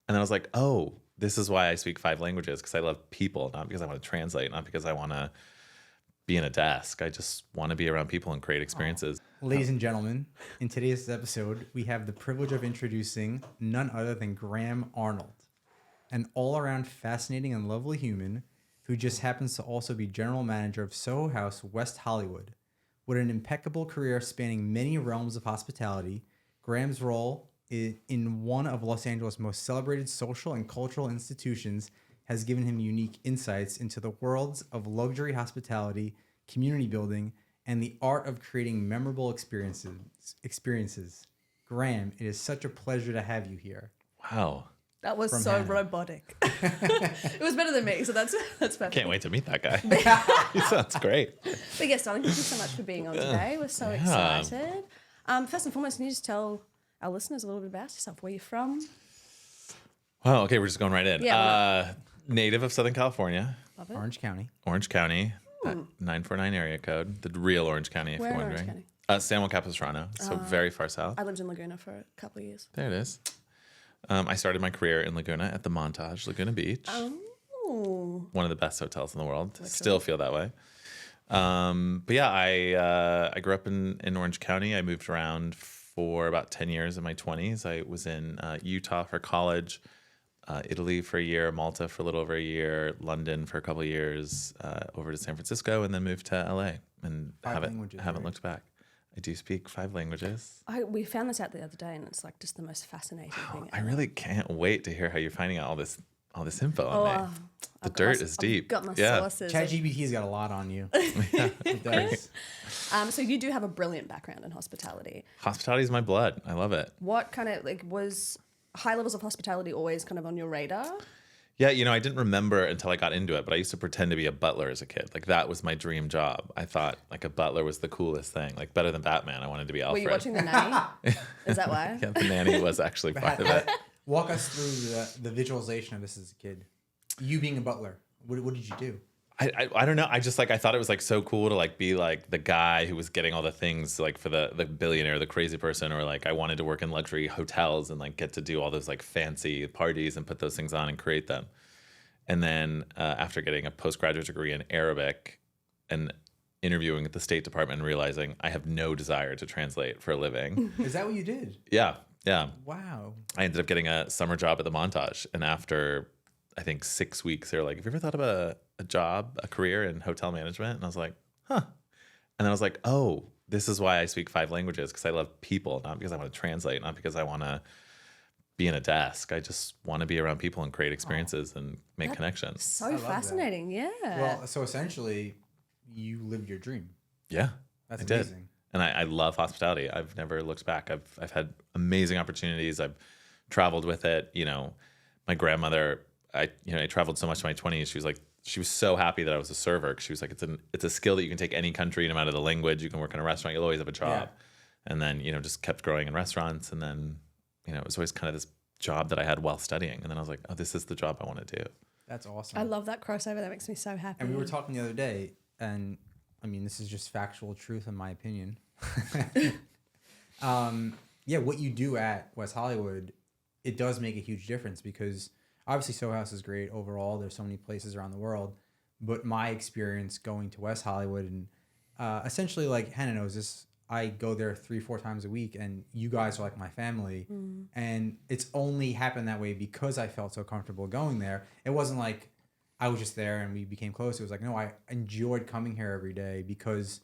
And then I was like, oh, this is why I speak 5 languages, because I love people, not because I want to translate, not because I want to be in a desk. I just want to be around people and create experiences. Ladies and gentlemen, in today's episode, we have the privilege of introducing none other than Graham Arnold, an all-around fascinating and lovely human who just happens to also be general manager of Soho House, West Hollywood. With an impeccable career spanning many realms of hospitality, Graham's role in one of Los Angeles' most celebrated social and cultural institutions has given him unique insights into the worlds of luxury hospitality, community building, and the art of creating memorable experiences. Graham, it is such a pleasure to have you here. Wow. That was From so Hannah. robotic. It was better than me, so that's perfect. Can't wait to meet that guy. He sounds great. But yes, darling, thank you so much for being on today. We're so excited. First and foremost, can you just tell our listeners a little bit about yourself, where you're from? Wow. Okay, we're just going right in. Yeah. Native of Southern California, Love it. Orange County. Orange County, 949 area code, the real Orange County, if Where you're in Orange wondering. San Juan Capistrano, so very far south. I lived in Laguna for a couple of years. There it is. I started my career in Laguna at the Montage, Laguna Beach. Oh. One of the best hotels in the world. Still feel that way. But yeah, I grew up in Orange County. I moved around for about 10 years in my 20s. I was in Utah for college, Italy for a year, Malta for a little over a year, London for a couple of years, over to San Francisco, and then moved to LA and haven't looked back. I do speak 5 languages. We found this out the other day, and it's like just the most fascinating thing I ever. really can't wait to hear how you're finding out all this info on me. The dirt is deep. I've got my Yeah. sources. ChatGPT's got a lot on you. It does. So you do have a brilliant background in hospitality. Hospitality is my blood. I love it. What kind of was high levels of hospitality always kind of on your radar? Yeah, I didn't remember until I got into it, but I used to pretend to be a butler as a kid. Like, that was my dream job. I thought, like, a butler was the coolest thing. Like, better than Batman. I wanted to be Alfred. Were you watching The Nanny? Is that why? Yeah, the nanny was actually part of it. Walk us through the visualization of this as a kid. You being a butler, what did you do? I don't know. I just I thought it was so cool to be the guy who was getting all the things for the billionaire, the crazy person, or I wanted to work in luxury hotels and get to do all those fancy parties and put those things on and create them. And then after getting a postgraduate degree in Arabic and interviewing at the State Department and realizing I have no desire to translate for a living. Is that what you did? Yeah. Wow. I ended up getting a summer job at the Montage, and after I think 6 weeks, they were like, "Have you ever thought of a career in hotel management?" And I was like, "Huh." And then I was like, "Oh, this is why I speak 5 languages, because I love people, not because I want to translate, not because I want to be in a desk. I just want to be around people and create experiences and make connections." So fascinating, yeah. Well, so essentially, you lived your dream. Yeah, That's I did. amazing. And I love hospitality. I've never looked back. I've had amazing opportunities. I've traveled with it. My grandmother, I traveled so much in my 20s. She was so happy that I was a server, because she was like, it's a skill that you can take any country, no matter the language. You can work in a restaurant. You'll always have a job. Yeah. And then, just kept growing in restaurants. And then, it was always kind of this job that I had while studying. And then I was like, oh, this is the job I want to do. That's awesome. I love that crossover. That makes me so happy. And we were talking the other day, and I mean, this is just factual truth in my opinion. What you do at West Hollywood, it does make a huge difference, because obviously Soho House is great overall. There's so many places around the world, but my experience going to West Hollywood and essentially, like Hannah knows this, I go there 3-4 times a week, and you guys are like my family. And it's only happened that way because I felt so comfortable going there. It wasn't like I was just there and we became close. It was like, no, I enjoyed coming here every day, because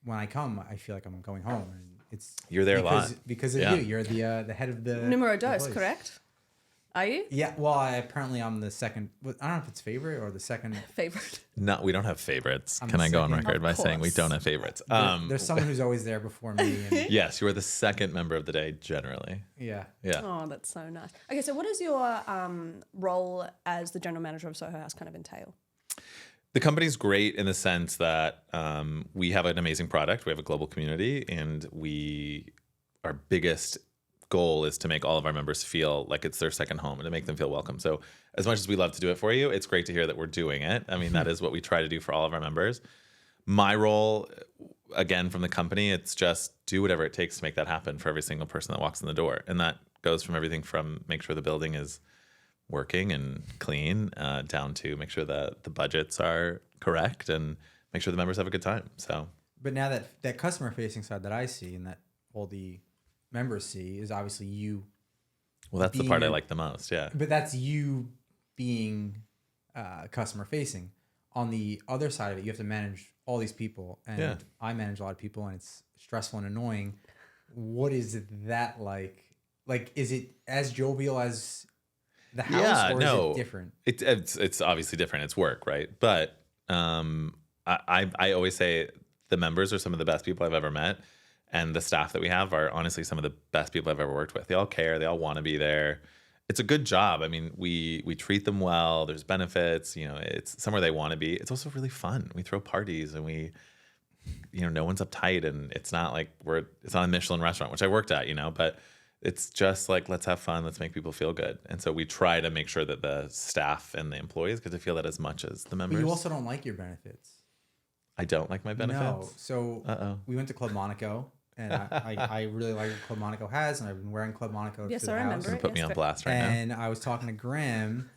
when I come, I feel like I'm going home. And You're there a lot. Because of you. You're the head of the Numero the dos, place. correct? Are you? Yeah, well, apparently I'm the second. I don't know if it's favorite or the second. Favorite. No, we don't have favorites. I'm Can I go on second. record Of by saying we course. don't have favorites? There's someone who's always there before me. And, Yes, you are the second member of the day generally. yeah. Yeah. Oh, that's so nice. Okay, so what does your role as the general manager of Soho House kind of entail? The company's great in the sense that we have an amazing product. We have a global community, and our biggest goal is to make all of our members feel like it's their second home and to make them feel welcome. So as much as we love to do it for you, it's great to hear that we're doing it. I mean, that is what we try to do for all of our members. My role, again, from the company, it's just do whatever it takes to make that happen for every single person that walks in the door. And that goes from everything from make sure the building is working and clean, down to make sure that the budgets are correct and make sure the members have a good time. So, But now that customer facing side that I see and that all the members see is obviously you. well, that's the Being part I a- like the most. Yeah. But that's you being customer facing. On the other side of it, you have to manage all these people, and Yeah. I manage a lot of people, and it's stressful and annoying. What is that like? Like, is it as jovial as the house, Yeah, or no. is it different? It's obviously different. It's work, right? But I always say the members are some of the best people I've ever met, and the staff that we have are honestly some of the best people I've ever worked with. They all care. They all want to be there. It's a good job. I mean, we treat them well. There's benefits. You know, it's somewhere they want to be. It's also really fun. We throw parties and no one's uptight, and it's not like it's not a Michelin restaurant, which I worked at, but it's just like, let's have fun. Let's make people feel good. And so we try to make sure that the staff and the employees get to feel that as much as the members. But you also don't like your benefits. I don't like my benefits. No. So we went to Club Monaco, and I really like what Club Monaco has, and I've been wearing Club Monaco. Yes, to the I remember house. it. Put me on blast right now. And I was talking to Graham,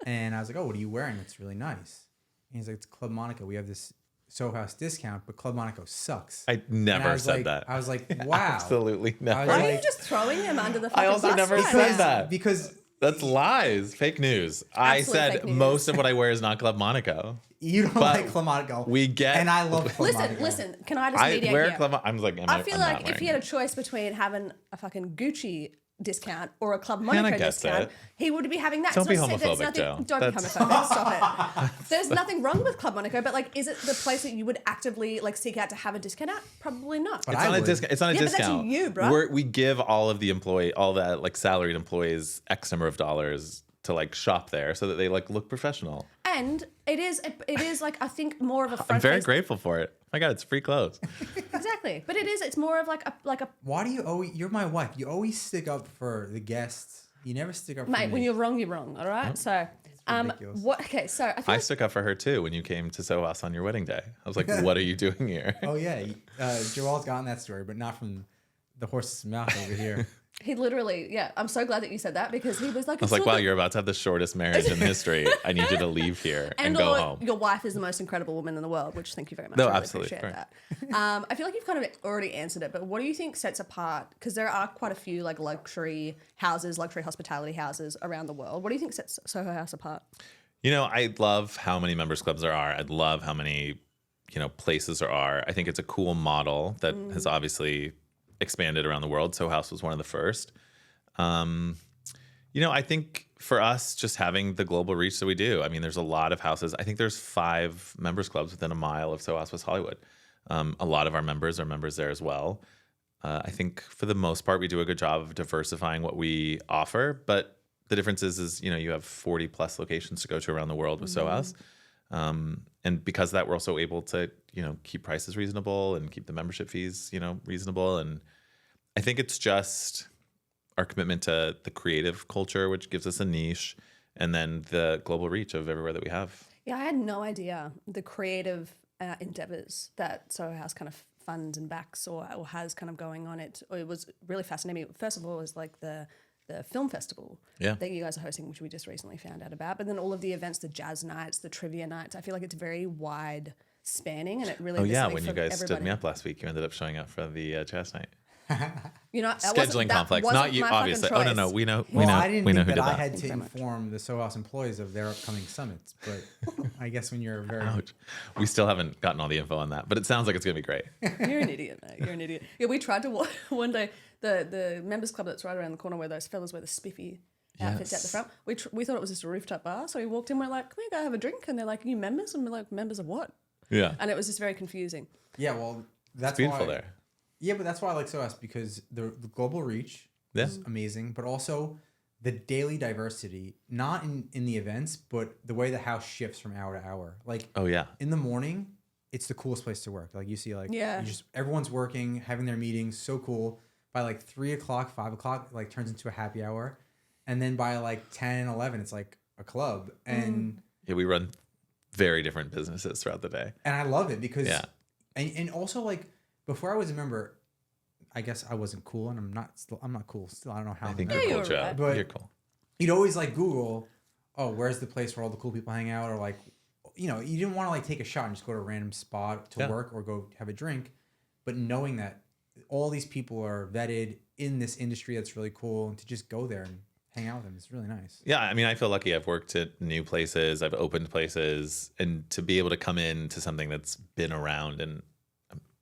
and I was like, "Oh, what are you wearing? It's really nice." And he's like, "It's Club Monaco. We have this Soho House discount, but Club Monaco sucks." I never was said like, that. I was like, "Wow." Absolutely never. I was Why are like- you just throwing him under the I fucking also bus never right said now? that. Because That's lies. Fake news. I Absolute said fake news. most of what I wear is not Club Monaco. you don't But like Club Monaco. we get- and I love Club Listen, Monaco. listen. Can I just I mediate wear here? Club. I'm like, I feel I'm like not if he wearing had a choice between having a fucking Gucci discount or a Club I Monaco guess discount, that. he would be having that. Don't be It's not to say there's homophobic, nothing- Joe. Don't be homophobic. Stop it. There's nothing wrong with Club Monaco, but like, is it the place that you would actively like seek out to have a discount at? Probably not. But It's I not a would. discount. It's not a Yeah, but that's discount. you, bro. We give all of the all that like salaried employees X number of dollars to like shop there so that they like look professional. And it is like, I think more of a front. I'm very grateful for it. My God, it's free clothes. Exactly, but it's more of like a Why do you always? You're my wife. You always stick up for the guests. You never stick up for mate. me. When you're wrong, you're wrong. All right. So, ridiculous. what? Okay. So I feel I like stuck up for her too when you came to Soho House on your wedding day. I was like, what are you doing here? Oh yeah, Joel's gotten that story, but not from the horse's mouth over here. he literally, yeah. I'm so glad that you said that because he was like, I was like, wow, you're about to have the shortest marriage in history. I need you to leave here and go home. Your wife is the most incredible woman in the world, which thank you very much. No, I really absolutely, appreciate right. that. I feel like you've kind of already answered it, but what do you think sets apart? Because there are quite a few like luxury houses, luxury hospitality houses around the world. What do you think sets Soho House apart? I love how many members clubs there are. I love how many, places there are. I think it's a cool model that has obviously expanded around the world. Soho House was one of the first. I think for us, just having the global reach that we do, I mean, there's a lot of houses. I think there's 5 members clubs within a mile of Soho House West Hollywood. A lot of our members are members there as well. I think for the most part, we do a good job of diversifying what we offer. But the difference is you have 40 plus locations to go to around the world with Soho House. And because of that, we're also able to, keep prices reasonable and keep the membership fees, reasonable. And I think it's just our commitment to the creative culture, which gives us a niche, and then the global reach of everywhere that we have. Yeah, I had no idea the creative endeavors that Soho House kind of funds and backs or has kind of going on. It was really fascinating. First of all, it was like the film festival that you guys are hosting, which we just recently found out about. But then all of the events, the jazz nights, the trivia nights, I feel like it's very wide spanning, and it really. Oh there's yeah, something when you for guys stood everybody. me up last week, you ended up showing up for the jazz night. That Scheduling conflicts, not you, my fucking obviously. Oh no, choice. we know, Well, I we didn't know think who that did I that. had to inform the Soho House employees of their upcoming summits, but I guess when you're very Ouch. We still haven't gotten all the info on that, but it sounds like it's gonna be great. You're an idiot, mate. You're an idiot. Yeah, we tried to one day the members club that's right around the corner where those fellas wear the spiffy outfits at the front. We thought it was just a rooftop bar, so we walked in. We're like, "Can we go have a drink?" And they're like, "Are you members?" And we're like, "Members of what?" Yeah, And it was just very confusing. yeah. Well, that's it's beautiful why, there. Yeah, but that's why I like Soho House because the global reach is amazing, but also the daily diversity, not in the events, but the way the house shifts from hour to hour. Like, Oh yeah, in the morning, it's the coolest place to work. Like you see, like everyone's working, having their meetings, so cool. By like 3 o'clock, 5 o'clock, like turns into a happy hour, and then by like 10, 11, it's like a club, and yeah. We run very different businesses throughout the day. and I love it because Yeah. and also like before I was a member, I guess I wasn't cool, and I'm not cool still. I don't know how. I I'm think a you're member. cool, you're Joe. right. But- You're cool. You'd always like Google oh, where's the place where all the cool people hang out, or like, you know, you didn't want to like take a shot and just go to a random spot to work or go have a drink, but knowing that all these people are vetted in this industry that's really cool, and to just go there and hang out with them is really nice. Yeah, I mean, I feel lucky. I've worked at new places, I've opened places, and to be able to come into something that's been around and,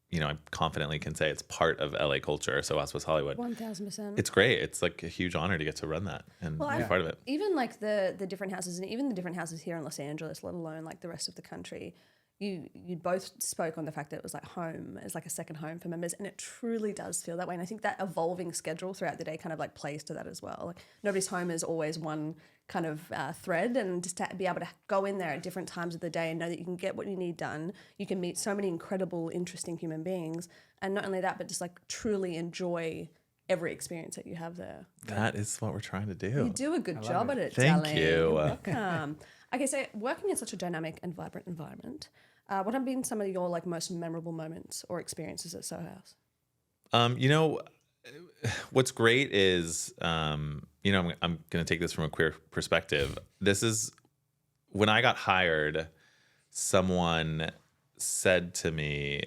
you know, I confidently can say it's part of LA culture, so West Hollywood. 1000%. It's great. It's like a huge honor to get to run that and be part of it. Even like the different houses, and even the different houses here in Los Angeles, let alone like the rest of the country, you both spoke on the fact that it was like home, it's like a second home for members, and it truly does feel that way. And I think that evolving schedule throughout the day kind of like plays to that as well. Like nobody's home is always one kind of thread, and just to be able to go in there at different times of the day and know that you can get what you need done. You can meet so many incredible, interesting human beings, and not only that, but just like truly enjoy every experience that you have there. That is what we're trying to do. You do a good job at it, Thank darling. you. You're welcome. Okay, so working in such a dynamic and vibrant environment, what have been some of your like most memorable moments or experiences at Soho House? You know, what's great is, you know, I'm going to take this from a queer perspective. This is when I got hired, someone said to me,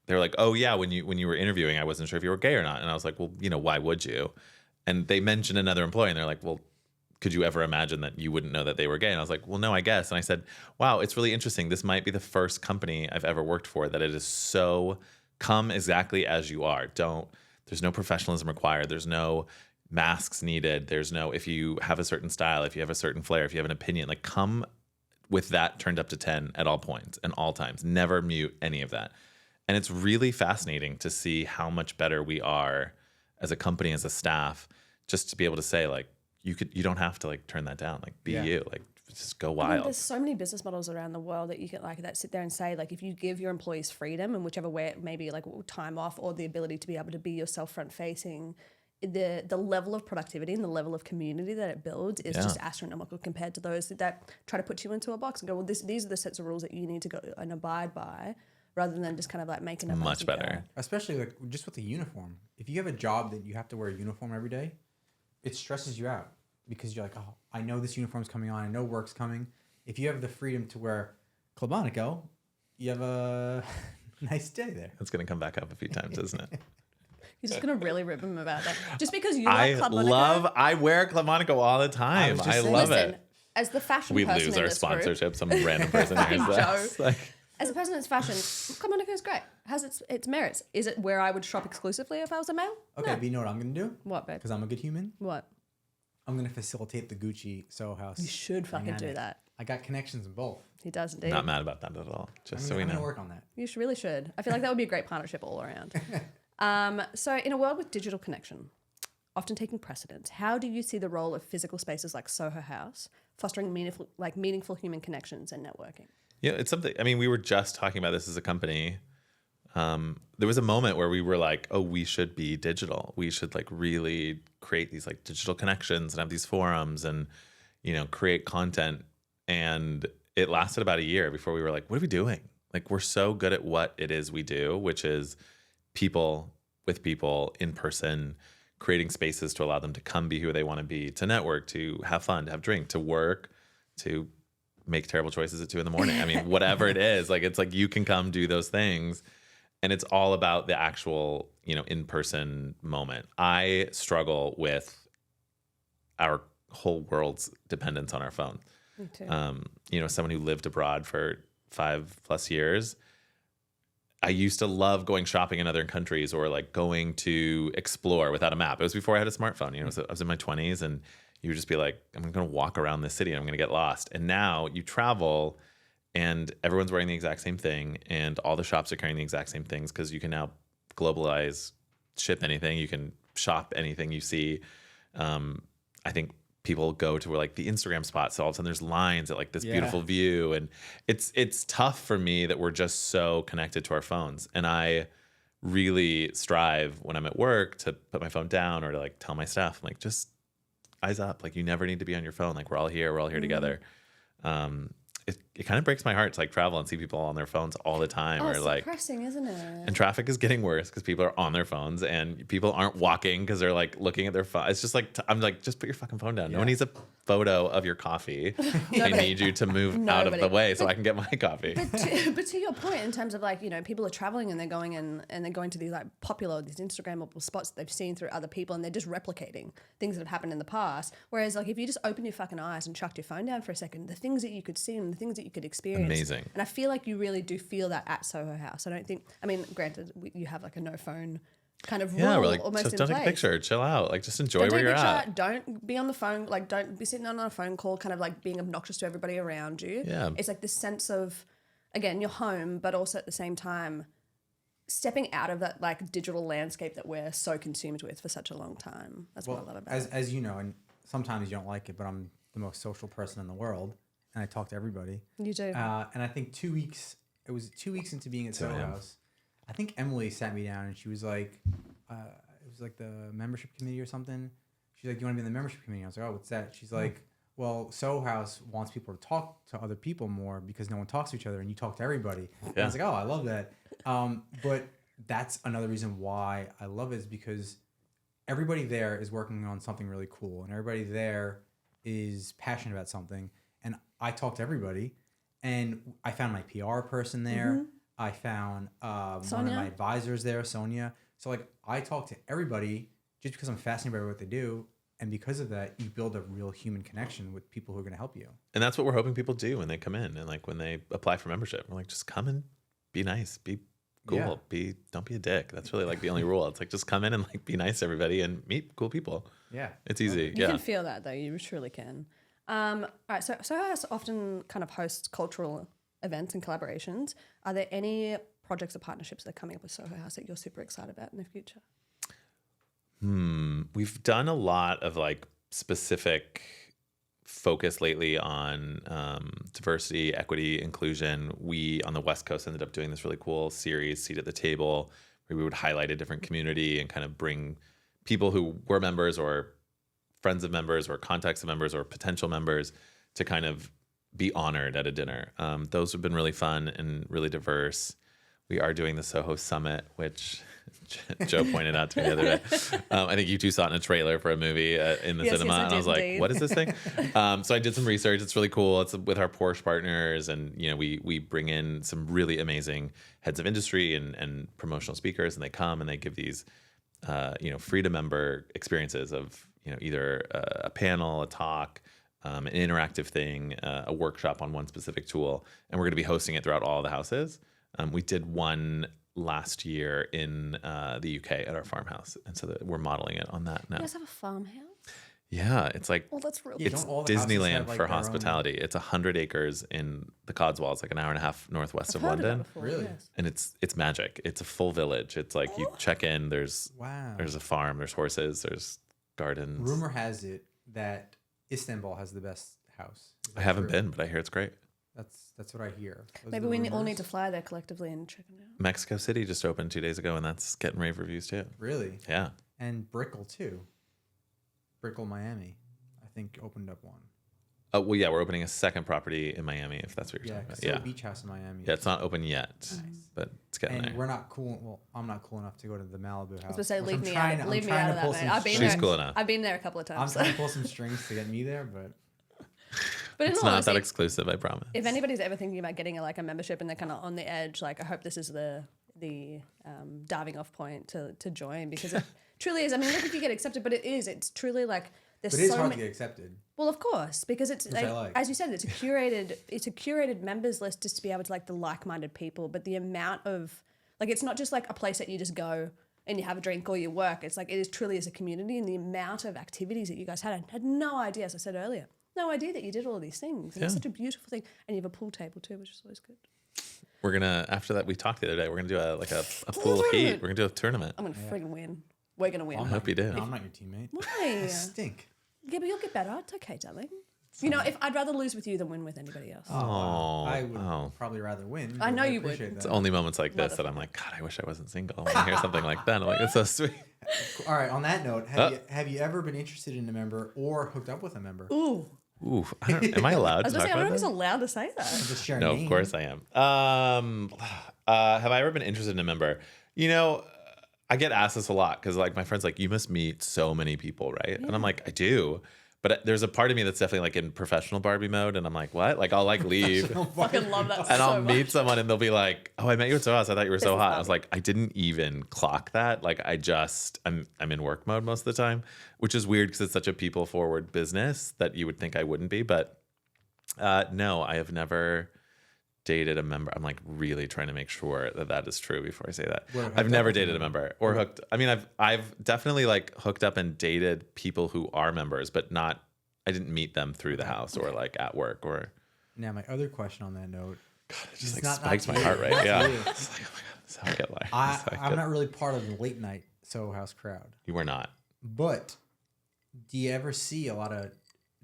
they were like, oh yeah, when you were interviewing, I wasn't sure if you were gay or not. And I was like, well, you know, why would you? And they mentioned another employee, and they're like, well, could you ever imagine that you wouldn't know that they were gay? And I was like, well, no, I guess. And I said, wow, it's really interesting. This might be the first company I've ever worked for that it is so come exactly as you are. There's no professionalism required. There's no masks needed. There's no, if you have a certain style, if you have a certain flair, if you have an opinion, like come with that turned up to 10 at all points and all times. Never mute any of that. And it's really fascinating to see how much better we are as a company, as a staff, just to be able to say like, you don't have to like turn that down, like be you, like just go wild. I mean, there's so many business models around the world that you can like that sit there and say like, if you give your employees freedom and whichever way it may be, like time off or the ability to be able to be yourself front facing, the level of productivity and the level of community that it builds is just astronomical compared to those that try to put you into a box and go, well, these are the sets of rules that you need to go and abide by, rather than just kind of like making it much better. Especially like just with the uniform. If you have a job that you have to wear a uniform every day, it stresses you out because you're like, oh, I know this uniform's coming on. I know work's coming. If you have the freedom to wear Club Monaco, you have a nice day there. It's going to come back up a few times, isn't it? You're just going to really rip him about that. Just because you like Club Monaco. I wear Club Monaco all the time. I love it. As the fashion we person lose in our this sponsorship. Group, Some random person hears that. Like, as a person that's fashion, Club Monaco is great. Has its merits. Is it where I would shop exclusively if I was a male? Okay, No. but you know what I'm going to do? What, babe? Because I'm a good human. What? I'm going to facilitate the Gucci Soho House. You should fucking do that. I got connections in both. He does indeed. not mad about that at all. Just so we I'm going know. to work on that. You really should. I feel like that would be a great partnership all around. So in a world with digital connection often taking precedence, how do you see the role of physical spaces like Soho House fostering meaningful human connections and networking? Yeah, it's something. I mean, we were just talking about this as a company. There was a moment where we were like, oh, we should be digital. We should like really create these like digital connections and have these forums and, you know, create content. And it lasted about a year before we were like, what are we doing? Like, we're so good at what it is we do, which is people with people in person, creating spaces to allow them to come be who they want to be, to network, to have fun, to have drink, to work, to make terrible choices at 2 a.m. I mean, whatever it is, like, it's like you can come do those things. And it's all about the actual, you know, in-person moment. I struggle with our whole world's dependence on our phone. Me too. You know, someone who lived abroad for 5+ years, I used to love going shopping in other countries or like going to explore without a map. It was before I had a smartphone. You know, I was in my 20s, and you would just be like, I'm going to walk around this city and I'm going to get lost. And now you travel and everyone's wearing the exact same thing, and all the shops are carrying the exact same things because you can now globalize, ship anything, you can shop anything you see. I think people go to where like the Instagram spots, so all of a sudden there's lines at like this beautiful view, and it's tough for me that we're just so connected to our phones. And I really strive when I'm at work to put my phone down or to like tell my staff, I'm like, just eyes up, like you never need to be on your phone, like we're all here together. it kind of breaks my heart to like travel and see people on their phones all the time, Oh, or it's like, depressing, isn't it? and traffic is getting worse because people are on their phones and people aren't walking because they're like looking at their phone. It's just like, I'm like, just put your fucking phone down. No one needs a photo of your coffee. I need you to move out of the way so I can get my coffee. But to your point, in terms of like, you know, people are traveling and they're going and they're going to these like popular, these Instagrammable spots that they've seen through other people, and they're just replicating things that have happened in the past. Whereas like if you just open your fucking eyes and chucked your phone down for a second, the things that you could see and the things that you could experience. Amazing. And I feel like you really do feel that at Soho House. I don't think, I mean, granted, you have like a no phone kind of rule Yeah, we're like, almost just in don't place. take a picture, chill out, like just enjoy Don't where take a you're picture, at. don't be on the phone, like don't be sitting on a phone call, kind of like being obnoxious to everybody around you. Yeah. It's like this sense of, again, you're home, but also at the same time, stepping out of that like digital landscape that we're so consumed with for such a long time. That's what I love about it. As you know, and sometimes you don't like it, but I'm the most social person in the world, and I talk to everybody. You do. And I think 2 weeks, it was 2 weeks into being at Soho House, I think Emily sat me down and she was like, it was like the membership committee or something. She's like, you want to be in the membership committee? I was like, oh, what's that? She's like, well, Soho House wants people to talk to other people more because no one talks to each other and you talk to everybody. And I was like, oh, I love that. But that's another reason why I love it, is because everybody there is working on something really cool and everybody there is passionate about something. And I talk to everybody, and I found my PR person there. I found one of my advisors there, Sonia. So like I talk to everybody just because I'm fascinated by what they do. And because of that, you build a real human connection with people who are going to help you. And that's what we're hoping people do when they come in and like when they apply for membership. We're like, just come and be nice, be cool, don't be a dick. That's really like the only rule. It's like just come in and like be nice to everybody and meet cool people. Yeah, it's easy. You can feel that though. You truly can. All right. So Soho House often kind of hosts cultural events and collaborations. Are there any projects or partnerships that are coming up with Soho House that you're super excited about in the future? We've done a lot of like specific focus lately on diversity, equity, inclusion. We on the West Coast ended up doing this really cool series, Seat at the Table, where we would highlight a different community and kind of bring people who were members or friends of members or contacts of members or potential members to kind of be honored at a dinner. Those have been really fun and really diverse. We are doing the Soho Summit, which Joe pointed out to me the other day. I think you two saw it in a trailer for a movie in the cinema. And I was like, what is this thing? So I did some research. It's really cool. It's with our Porsche partners. And, you know, we bring in some really amazing heads of industry and promotional speakers. And they come and they give these, free to member experiences of, either a panel, a talk, an interactive thing, a workshop on one specific tool. And we're going to be hosting it throughout all the houses. We did one last year in the UK at our farmhouse, and so we're modeling it on that now. You guys have a farmhouse? Yeah, it's like that's real. It's Disneyland for hospitality. It's 100 acres in the Cotswolds, like an hour and a half northwest of London. Before, really? Yes. And it's magic. It's a full village. It's like you check in. There's a farm. There's horses. There's gardens. Rumor has it that Istanbul has the best house. I haven't been, but I hear it's great. That's what I hear. Maybe we all need to fly there collectively and check it out. Mexico City just opened 2 days ago, and that's getting rave reviews too. Really? Yeah. And Brickell too. Brickell, Miami, I think opened up one. Oh well, yeah, we're opening a second property in Miami, if that's what you're talking about. Yeah, beach house in Miami. Yeah, it's not open yet, but it's getting and there. we're not cool. Well, I'm not cool enough to go to the Malibu house. I was going to say, which leave I'm me trying out to- leave I'm me trying out to of pull that, some mate. I've been She's there. cool enough. I've been there a couple of I'm times. trying to pull some strings to get me there, but But in It's all not honesty, that exclusive, I promise. if anybody's ever thinking about getting a membership and they're kind of on the edge, like I hope this is the diving off point to join, because it truly is. I mean, look if you get accepted, but it's truly like there's it is so hard many. to get accepted. Well, of course, because it's Which I like. as you said, it's a curated members list just to be able to like the like-minded people. But the amount of it's not just like a place that you just go and you have a drink or you work. It's like it is truly as a community, and the amount of activities that you guys had. I had no idea, as I said earlier, no idea that you did all of these things. And it's such a beautiful thing, and you have a pool table too, which is always good. We're gonna after that we talked the other day. We're gonna do a pool heat. We're gonna do a tournament. I'm gonna friggin' win. We're gonna win. I hope you do. No, I'm not your teammate. Why? I stink. Yeah, but you'll get better. It's okay, darling. If I'd rather lose with you than win with anybody else. I would probably rather win. I but know you would. appreciate It's that. only moments like this that I'm like, God, I wish I wasn't single. When I hear something like that, I'm like, it's so sweet. All right. On that note, have you ever been interested in a member or hooked up with a member? Ooh. Ooh, am I allowed I to was talk gonna say, I don't know about if he's that? allowed to say that. Just share a No, name. of course I am. Have I ever been interested in a member? You know, I get asked this a lot because like my friends like, you must meet so many people, right? And I'm like, I do. But there's a part of me that's definitely like in professional Barbie mode. And I'm like, what? Like I'll like leave Fucking love that and so I'll much. meet someone and they'll be like, oh, I met you at Soho House. I thought you were so Business hot. I was Barbie. like, I didn't even clock that. Like I'm in work mode most of the time, which is weird because it's such a people forward business that you would think I wouldn't be. But no, I have never dated a member. I'm like really trying to make sure that that is true before I say that. Well, I've never dated a member or hooked. I mean, I've definitely like hooked up and dated people who are members, but not. I didn't meet them through the house or like at work or. Now, my other question on that note. God, it just It's like not spikes to my you. heart rate. Not to Yeah. you. It's like, oh my God, this is how I get life. I'm not really part of the late night Soho House crowd, You were not. but do you ever see a lot of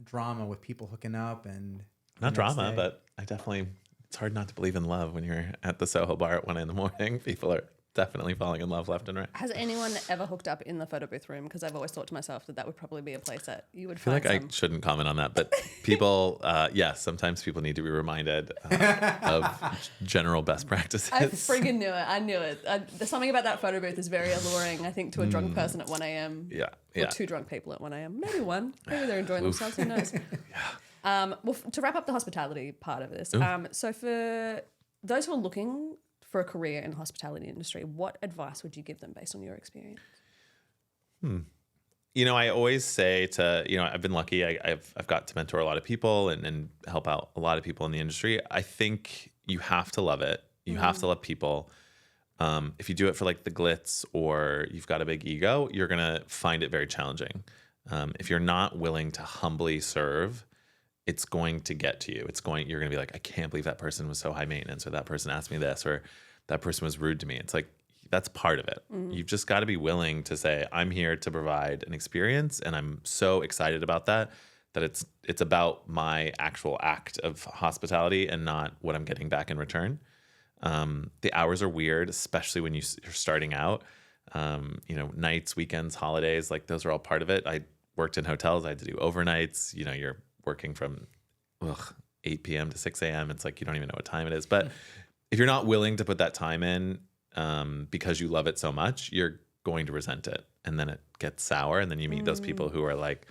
drama with people hooking up and the Not next drama, day? but I definitely. It's hard not to believe in love when you're at the Soho bar at 1 a.m. People are definitely falling in love left and right. Has anyone ever hooked up in the photo booth room? Because I've always thought to myself that would probably be a place that you would I feel find like some. I shouldn't comment on that, but people, yes, sometimes people need to be reminded of general best practices. I friggin' knew it. I knew it. There's something about that photo booth is very alluring, I think, to a drunk person at 1 a.m. Yeah, Or yeah. two drunk people at 1 a.m. Maybe one. Maybe they're enjoying themselves. Who knows? Well, to wrap up the hospitality part of this, so for those who are looking for a career in the hospitality industry, what advice would you give them based on your experience? You know, I always say to, you know, I've been lucky. I've got to mentor a lot of people and help out a lot of people in the industry. I think you have to love it. You have to love people. If you do it for like the glitz or you've got a big ego, you're going to find it very challenging. If you're not willing to humbly serve, it's going to get to you. You're going to be like, I can't believe that person was so high maintenance, or that person asked me this, or that person was rude to me. It's like, that's part of it. You've just got to be willing to say, I'm here to provide an experience. And I'm so excited about that it's about my actual act of hospitality and not what I'm getting back in return. The hours are weird, especially when you're starting out. You know, nights, weekends, holidays, like those are all part of it. I worked in hotels. I had to do overnights. You know, you're working from 8 p.m. to 6 a.m. It's like you don't even know what time it is. But if you're not willing to put that time in because you love it so much, you're going to resent it. And then it gets sour. And then you meet those people who are like,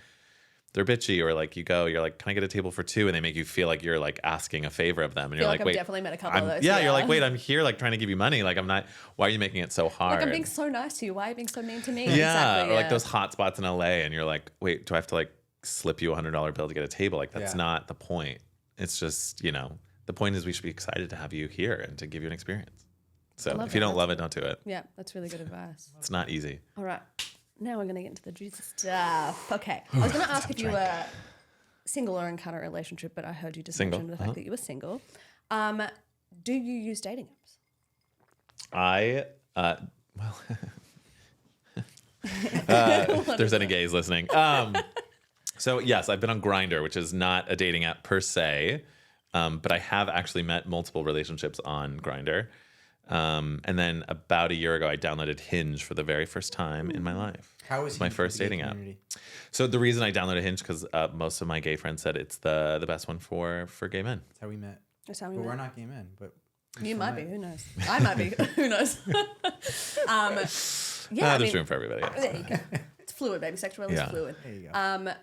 they're bitchy, or like you're like, can I get a table for two? And they make you feel like you're like asking a favor of them. And I you're feel like, I've wait, definitely met a couple of those. yeah, you're like, wait, I'm here like trying to give you money. Like I'm not, why are you making it so hard? Like, I'm being so nice to you. Why are you being so mean to me? Yeah, Exactly, or like those hot spots in LA, and you're like, wait, do I have to like slip you $100 bill to get a table? Like that's not the point. It's just, you know, the point is we should be excited to have you here and to give you an experience. So if you don't love it, don't do it. Yeah, that's really good advice. It's not easy. All right. Now we're going to get into the juicy stuff. Okay. I was going to ask if you were single or in kind of relationship, but I heard you just Single, mention the fact that you were single. Do you use dating apps? If there's any gays listening. So yes, I've been on Grindr, which is not a dating app per se, but I have actually met multiple relationships on Grindr. And then about a year ago, I downloaded Hinge for the very first time in my life. How is It's my Hinge for first the gay dating app. community? So the reason I downloaded Hinge because most of my gay friends said it's the best one for gay men. That's how we met. That's how we But we're met. not gay men. But You might be. Who knows? I might be. Who knows? Yeah, There's room for everybody. There you go. It's fluid, baby. Sexuality is Yeah. fluid. there you go.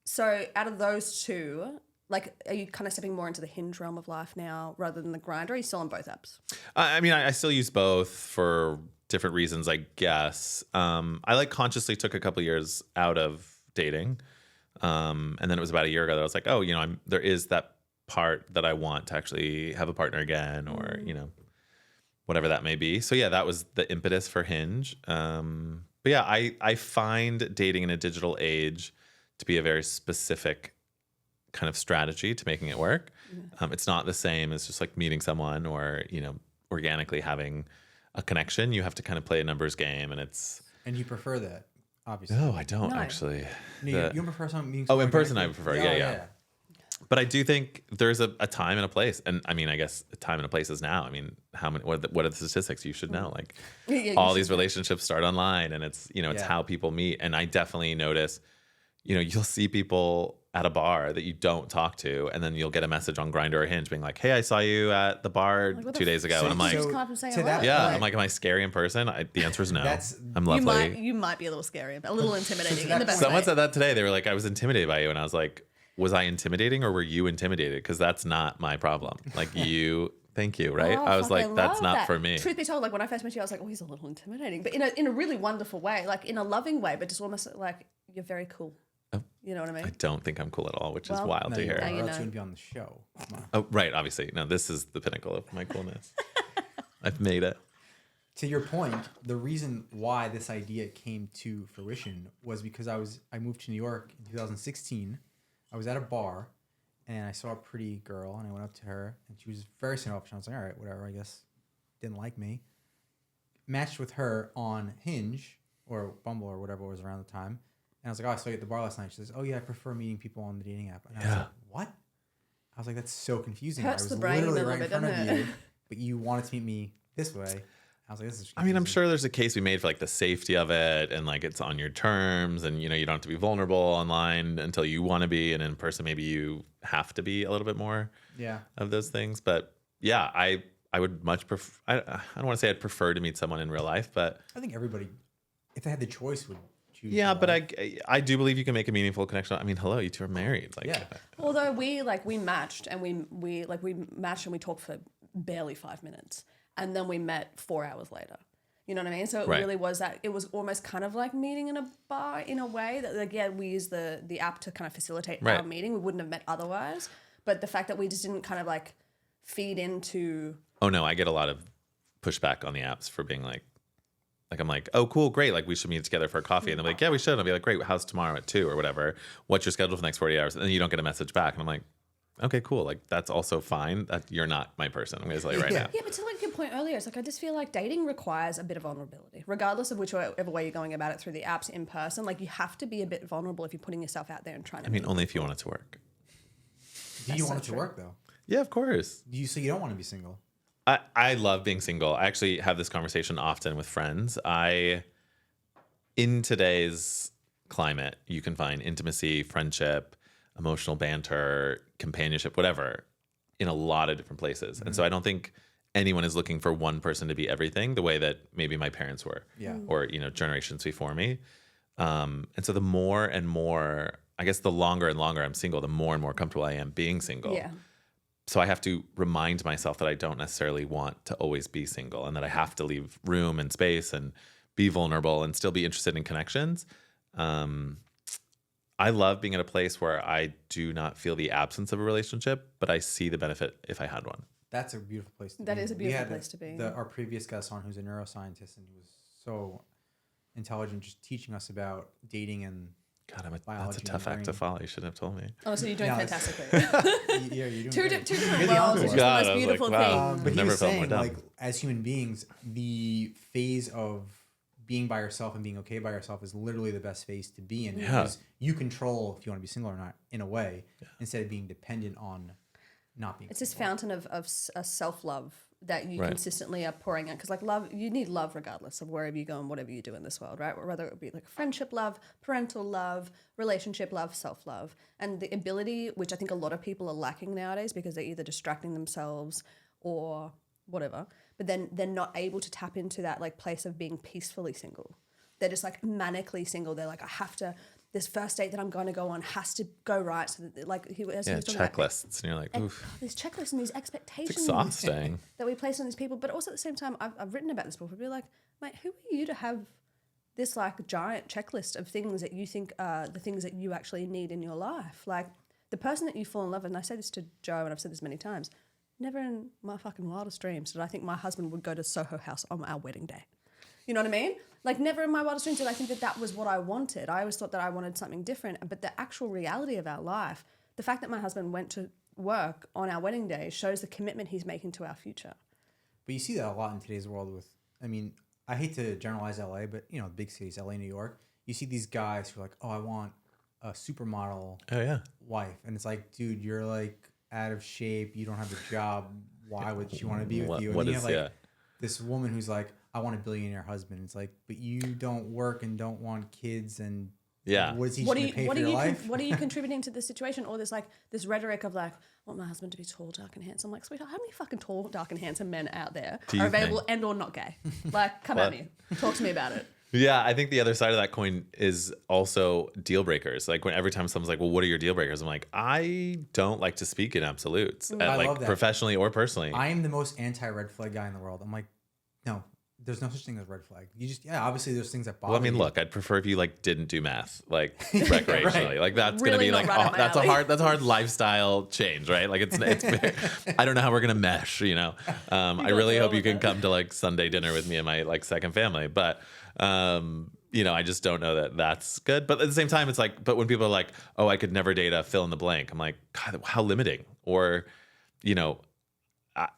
So out of those two, like, are you kind of stepping more into the Hinge realm of life now rather than the Grindr? Are you still on both apps? I mean, I still use both for different reasons, I guess. I like consciously took a couple years out of dating. And then it was about a year ago that I was like, oh, you know, there is that part that I want to actually have a partner again, or, you know, whatever that may be. So yeah, that was the impetus for Hinge. But yeah, I find dating in a digital age to be a very specific kind of strategy to making it work. It's not the same as just like meeting someone or, you know, organically having a connection. You have to kind of play a numbers game, and it's... And you prefer that, obviously. No, I don't No. actually. No, you don't prefer something being Oh, in so person I organic? prefer, yeah. But I do think there's a time and a place. And I mean, I guess a time and a place is now. I mean, what are the statistics? You should know. Like Yeah, you all should these relationships start online, and it's, you know, it's Yeah. how people meet. And I definitely notice, you know, you'll see people at a bar that you don't talk to, and then you'll get a message on Grindr or Hinge being like, "Hey, I saw you at the bar Like, what 2 days ago," and I'm like, just come up and say to hello. that "Yeah," point- I'm like, "Am I scary in person?" The answer is no. That's- I'm You lovely. might be a little scary, a little intimidating in that the best Someone way. said that today. They were like, "I was intimidated by you," and I was like, "Was I intimidating or were you intimidated? Because that's not my problem." Like you. Thank you, right? Oh, I was fuck, like, that's love not that. for me. Truth be told, like when I first met you, I was like, oh, he's a little intimidating, but in a really wonderful way, like in a loving way, but just almost like you're very cool. You know what I mean? I don't think I'm cool at all, which is Well, wild No, to you hear. are, you or else know. you wouldn't be on the show. Come on. Oh, right. Obviously. No, this is the pinnacle of my coolness. I've made it. To your point, the reason why this idea came to fruition was because I moved to New York in 2016. I was at a bar and I saw a pretty girl and I went up to her and she was very standoffish. I was like, all right, whatever, I guess. Didn't like me. Matched with her on Hinge or Bumble or whatever it was around the time. And I was like, oh, I saw you at the bar last night. She says, oh yeah, I prefer meeting people on the dating app. And I was like, what? I was like, that's so confusing. Hurts I was the brain a literally little right in bit, front of doesn't you, it? but you wanted to meet me this way. I was like, this is I mean, I'm confusing. sure there's a case we made for like the safety of it and like it's on your terms and, you know, you don't have to be vulnerable online until you want to be. And in person, maybe you have to be a little bit more Yeah. of those things. But yeah, I would much prefer, I don't want to say I'd prefer to meet someone in real life, but I think everybody, if they had the choice, would choose. yeah, real but life. I do believe you can make a meaningful connection. I mean, hello, you two are married. Like, Yeah. Although we matched and we matched and we talked for barely 5 minutes, and then we met 4 hours later. You know what I mean? So it Right. really was that. It was almost kind of like meeting in a bar in a way that, like, yeah, we used the app to kind of facilitate our Right. meeting. We wouldn't have met otherwise. But the fact that we just didn't kind of like feed into. Oh no, I get a lot of pushback on the apps for being like I'm like, oh cool, great, like we should meet together for a coffee, and they're like, yeah, we should. And I'll be like, great, how's tomorrow at 2 or whatever? What's your schedule for the next 48 hours? And then you don't get a message back, and I'm like, okay, cool, like that's also fine. That you're not my person. I'm gonna tell you right Yeah. now. Yeah, but to like your point earlier, it's like I just feel like dating requires a bit of vulnerability, regardless of whichever way you're going about it through the apps in person. Like you have to be a bit vulnerable if you're putting yourself out there and trying to. I mean, only if you want it to work. Do you That's want so it to true. work though? Yeah, of course. So you don't want to be single? I love being single. I actually have this conversation often with friends. In today's climate, you can find intimacy, friendship, emotional banter, companionship, whatever, in a lot of different places. And so I don't think anyone is looking for one person to be everything the way that maybe my parents were, Yeah. or you know, generations before me. And so the more and more, I guess, the longer and longer I'm single, the more and more comfortable I am being single. Yeah. So I have to remind myself that I don't necessarily want to always be single and that I have to leave room and space and be vulnerable and still be interested in connections. I love being at a place where I do not feel the absence of a relationship, but I see the benefit if I had one. That's a beautiful place to be. That is a We beautiful had place to be. Our previous guest on, who's a neuroscientist, and he was so intelligent, just teaching us about dating and. God, that's Biology a and tough act to brain. follow. You should have told me. Oh, so you're doing No, it's- fantastically. Yeah, you're doing two great. different You're the worlds, only which one. is the God, I most was like, beautiful wow. thing. But he Never was felt more saying, dumb. like, as human beings, the phase of being by yourself and being okay by yourself is literally the best phase to be in. Yeah. Because you control if you want to be single or not, in a way, instead of being dependent on not being It's this single. fountain of self love that you Right. consistently are pouring out. Because like love, you need love regardless of wherever you go and whatever you do in this world, right? Whether it be like friendship love, parental love, relationship love, self love, and the ability, which I think a lot of people are lacking nowadays because they're either distracting themselves or whatever, but then they're not able to tap into that like place of being peacefully single. They're just like manically single. They're like, I have to. This first date that I'm going to go on has to go right. So that like he was Yeah, talking about checklists. And you're like, and oof, these checklists and these it's expectations exhausting. that we place on these people. But also at the same time, I've written about this before. Be like, mate, who are you to have this like giant checklist of things that you think are the things that you actually need in your life? Like the person that you fall in love with, and I say this to Joe, and I've said this many times, never in my fucking wildest dreams did I think my husband would go to Soho House on our wedding day. You know what I mean? Like never in my wildest dreams did I think that that was what I wanted. I always thought that I wanted something different. But the actual reality of our life, the fact that my husband went to work on our wedding day shows the commitment he's making to our future. But you see that a lot in today's world with, I mean, I hate to generalize LA, but, you know, big cities, LA, New York, you see these guys who are like, oh, I want a supermodel Oh yeah. wife. And it's like, dude, you're like out of shape. You don't have a job. Why would she want to be with you? And What then you is have like yeah? this woman who's like, I want a billionaire husband. It's like, but you don't work and don't want kids and Yeah. What is he What going are to pay you for what are your you life? what are you contributing to this situation? Or this rhetoric of like, I want my husband to be tall, dark, and handsome. Like, sweetheart, how many fucking tall, dark, and handsome men out there Do you are available think? and or not gay? Like, come at me, talk to me about it. Yeah, I think the other side of that coin is also deal breakers. Like when every time someone's like, "Well, what are your deal breakers?" I'm like, I don't like to speak in absolutes, I like love that. professionally or personally. I am the most anti-red flag guy in the world. I'm like, no, there's no such thing as red flag. You just, obviously there's things that bother Well, I mean, you. look, I'd prefer if you like didn't do math, like recreationally. Like that's Really gonna be not like right up my that's alley. a hard lifestyle change, right? Like it's very, I don't know how we're gonna mesh, you know. I really deal hope you with can it. come to like Sunday dinner with me and my like second family, but you know, I just don't know that that's good. But at the same time, it's like, but when people are like, "Oh, I could never date a fill in the blank," I'm like, God, how limiting. Or, you know,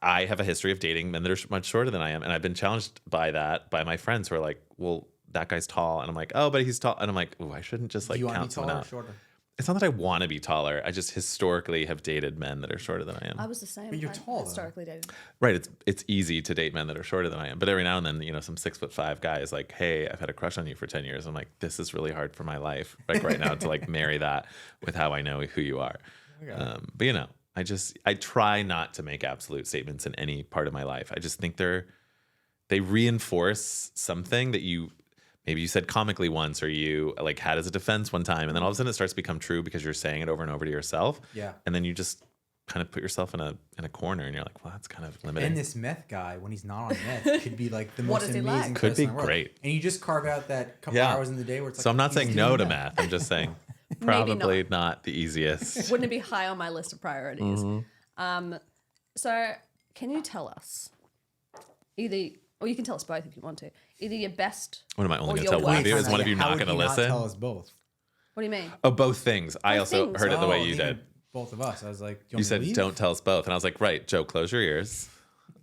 I have a history of dating men that are much shorter than I am, and I've been challenged by that by my friends who are like, "Well, that guy's tall," and I'm like, "Oh, but he's tall," and I'm like, "Oh, I shouldn't just Do like you want to be count someone taller or out." shorter? It's not that I want to be taller. I just historically have dated men that are shorter than I am. I was the same. But you're I tall, though. historically dated. Right. It's easy to date men that are shorter than I am. But every now and then, you know, some 6'5" guy is like, "Hey, I've had a crush on you for 10 years." I'm like, this is really hard for my life, like right now, to like marry that with how I know who you are. But you know, I try not to make absolute statements in any part of my life. I just think they reinforce something that maybe you said comically once, or you like had as a defense one time, and then all of a sudden it starts to become true because you're saying it over and over to yourself. Yeah. And then you just kind of put yourself in a corner, and you're like, well, that's kind of limiting. And this meth guey, when he's not on meth, could be like the What most is he amazing like? Could person be in the world. great. And you just carve out that couple Yeah. hours in the day where it's like. So I'm not he's saying doing no to meth. math. I'm just saying Maybe probably not the easiest. Wouldn't it be high on my list of priorities? Mm-hmm. So can you tell us or you can tell us both if you want to, either your best. What am I only or going to your tell one of worst? you? Is one of you How not would going to he listen? Tell us both. What do you mean? Oh, both things. I also things. heard it the way Oh, you did. Both of us. I was like, do You want me to said, leave? don't tell us both. And I was like, right, Joe, close your ears.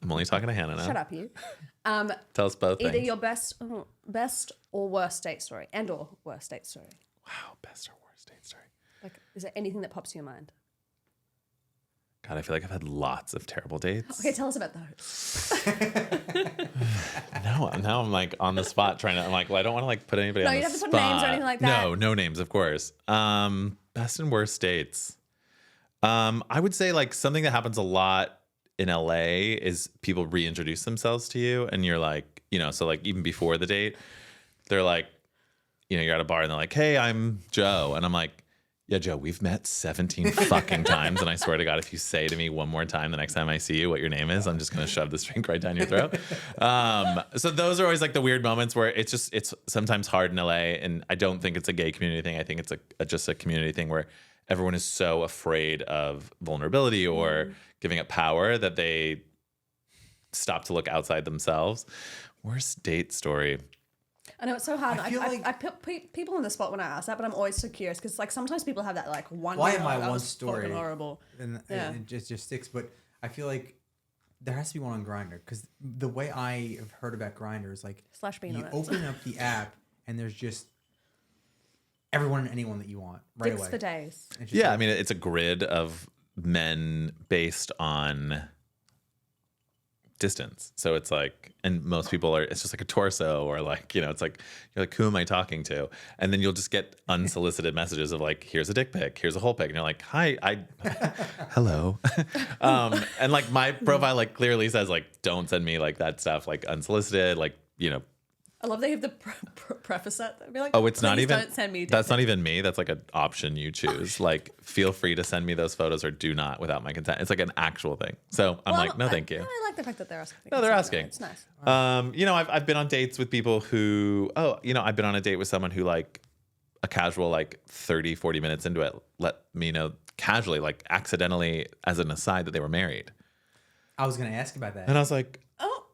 I'm only talking to Hannah now. Shut up, you. Tell us both Either things. your best or worst date story, or worst date story. Wow, best or worst date story. Like, is there anything that pops to your mind? God, I feel like I've had lots of terrible dates. Okay, tell us about those. No, now I'm like on the spot trying to. I'm like, well, I don't want to like put anybody No, on you the don't have to spot. put names or anything like that. No names, of course. Best and worst dates. I would say like something that happens a lot in LA is people reintroduce themselves to you, and you're like, you know, so like even before the date, they're like, you know, you're at a bar and they're like, "Hey, I'm Joe," and I'm like, "Yeah, Joe, we've met 17 fucking times, and I swear to God, if you say to me one more time the next time I see you what your name is, I'm just gonna shove this drink right down your throat." So those are always like the weird moments where it's sometimes hard in LA, and I don't think it's a gay community thing. I think it's just a community thing where everyone is so afraid of vulnerability or giving up power that they stop to look outside themselves. Worst date story. I know it's so hard. I feel like- I put people on the spot when I ask that, but I'm always so curious because like sometimes people have that like one. Well, I you have know, my that one was story. fucking horrible. And Yeah. it just sticks. But I feel like there has to be one on Grindr, because the way I have heard about Grindr is like Slash being you on it. open up the app and there's just everyone and anyone that you want right Dicks away. for days. It's just Yeah, like- I mean, it's a grid of men based on distance. So it's like, and most people it's just like a torso, or like, you know, it's like, you're like, who am I talking to? And then you'll just get unsolicited messages of like, here's a dick pic, here's a whole pic. And you're like, hi, hello. And like my profile like clearly says like, don't send me like that stuff, like unsolicited, like, you know. I love they have the preface that. They'd be like, Oh, it's not "Please even. Don't send me. That's not even me. That's like an option you choose. Like, feel free to send me those photos, or do not without my consent. It's like an actual thing. So I'm like, no, thank you. I like the fact that they're asking. No, they're asking. It's nice. You know, I've been on dates with people who, you know, I've been on a date with someone who like a casual, like 30, 40 minutes into it, let me know casually, like accidentally as an aside, that they were married. I was going to ask about that. And I was like, Oh,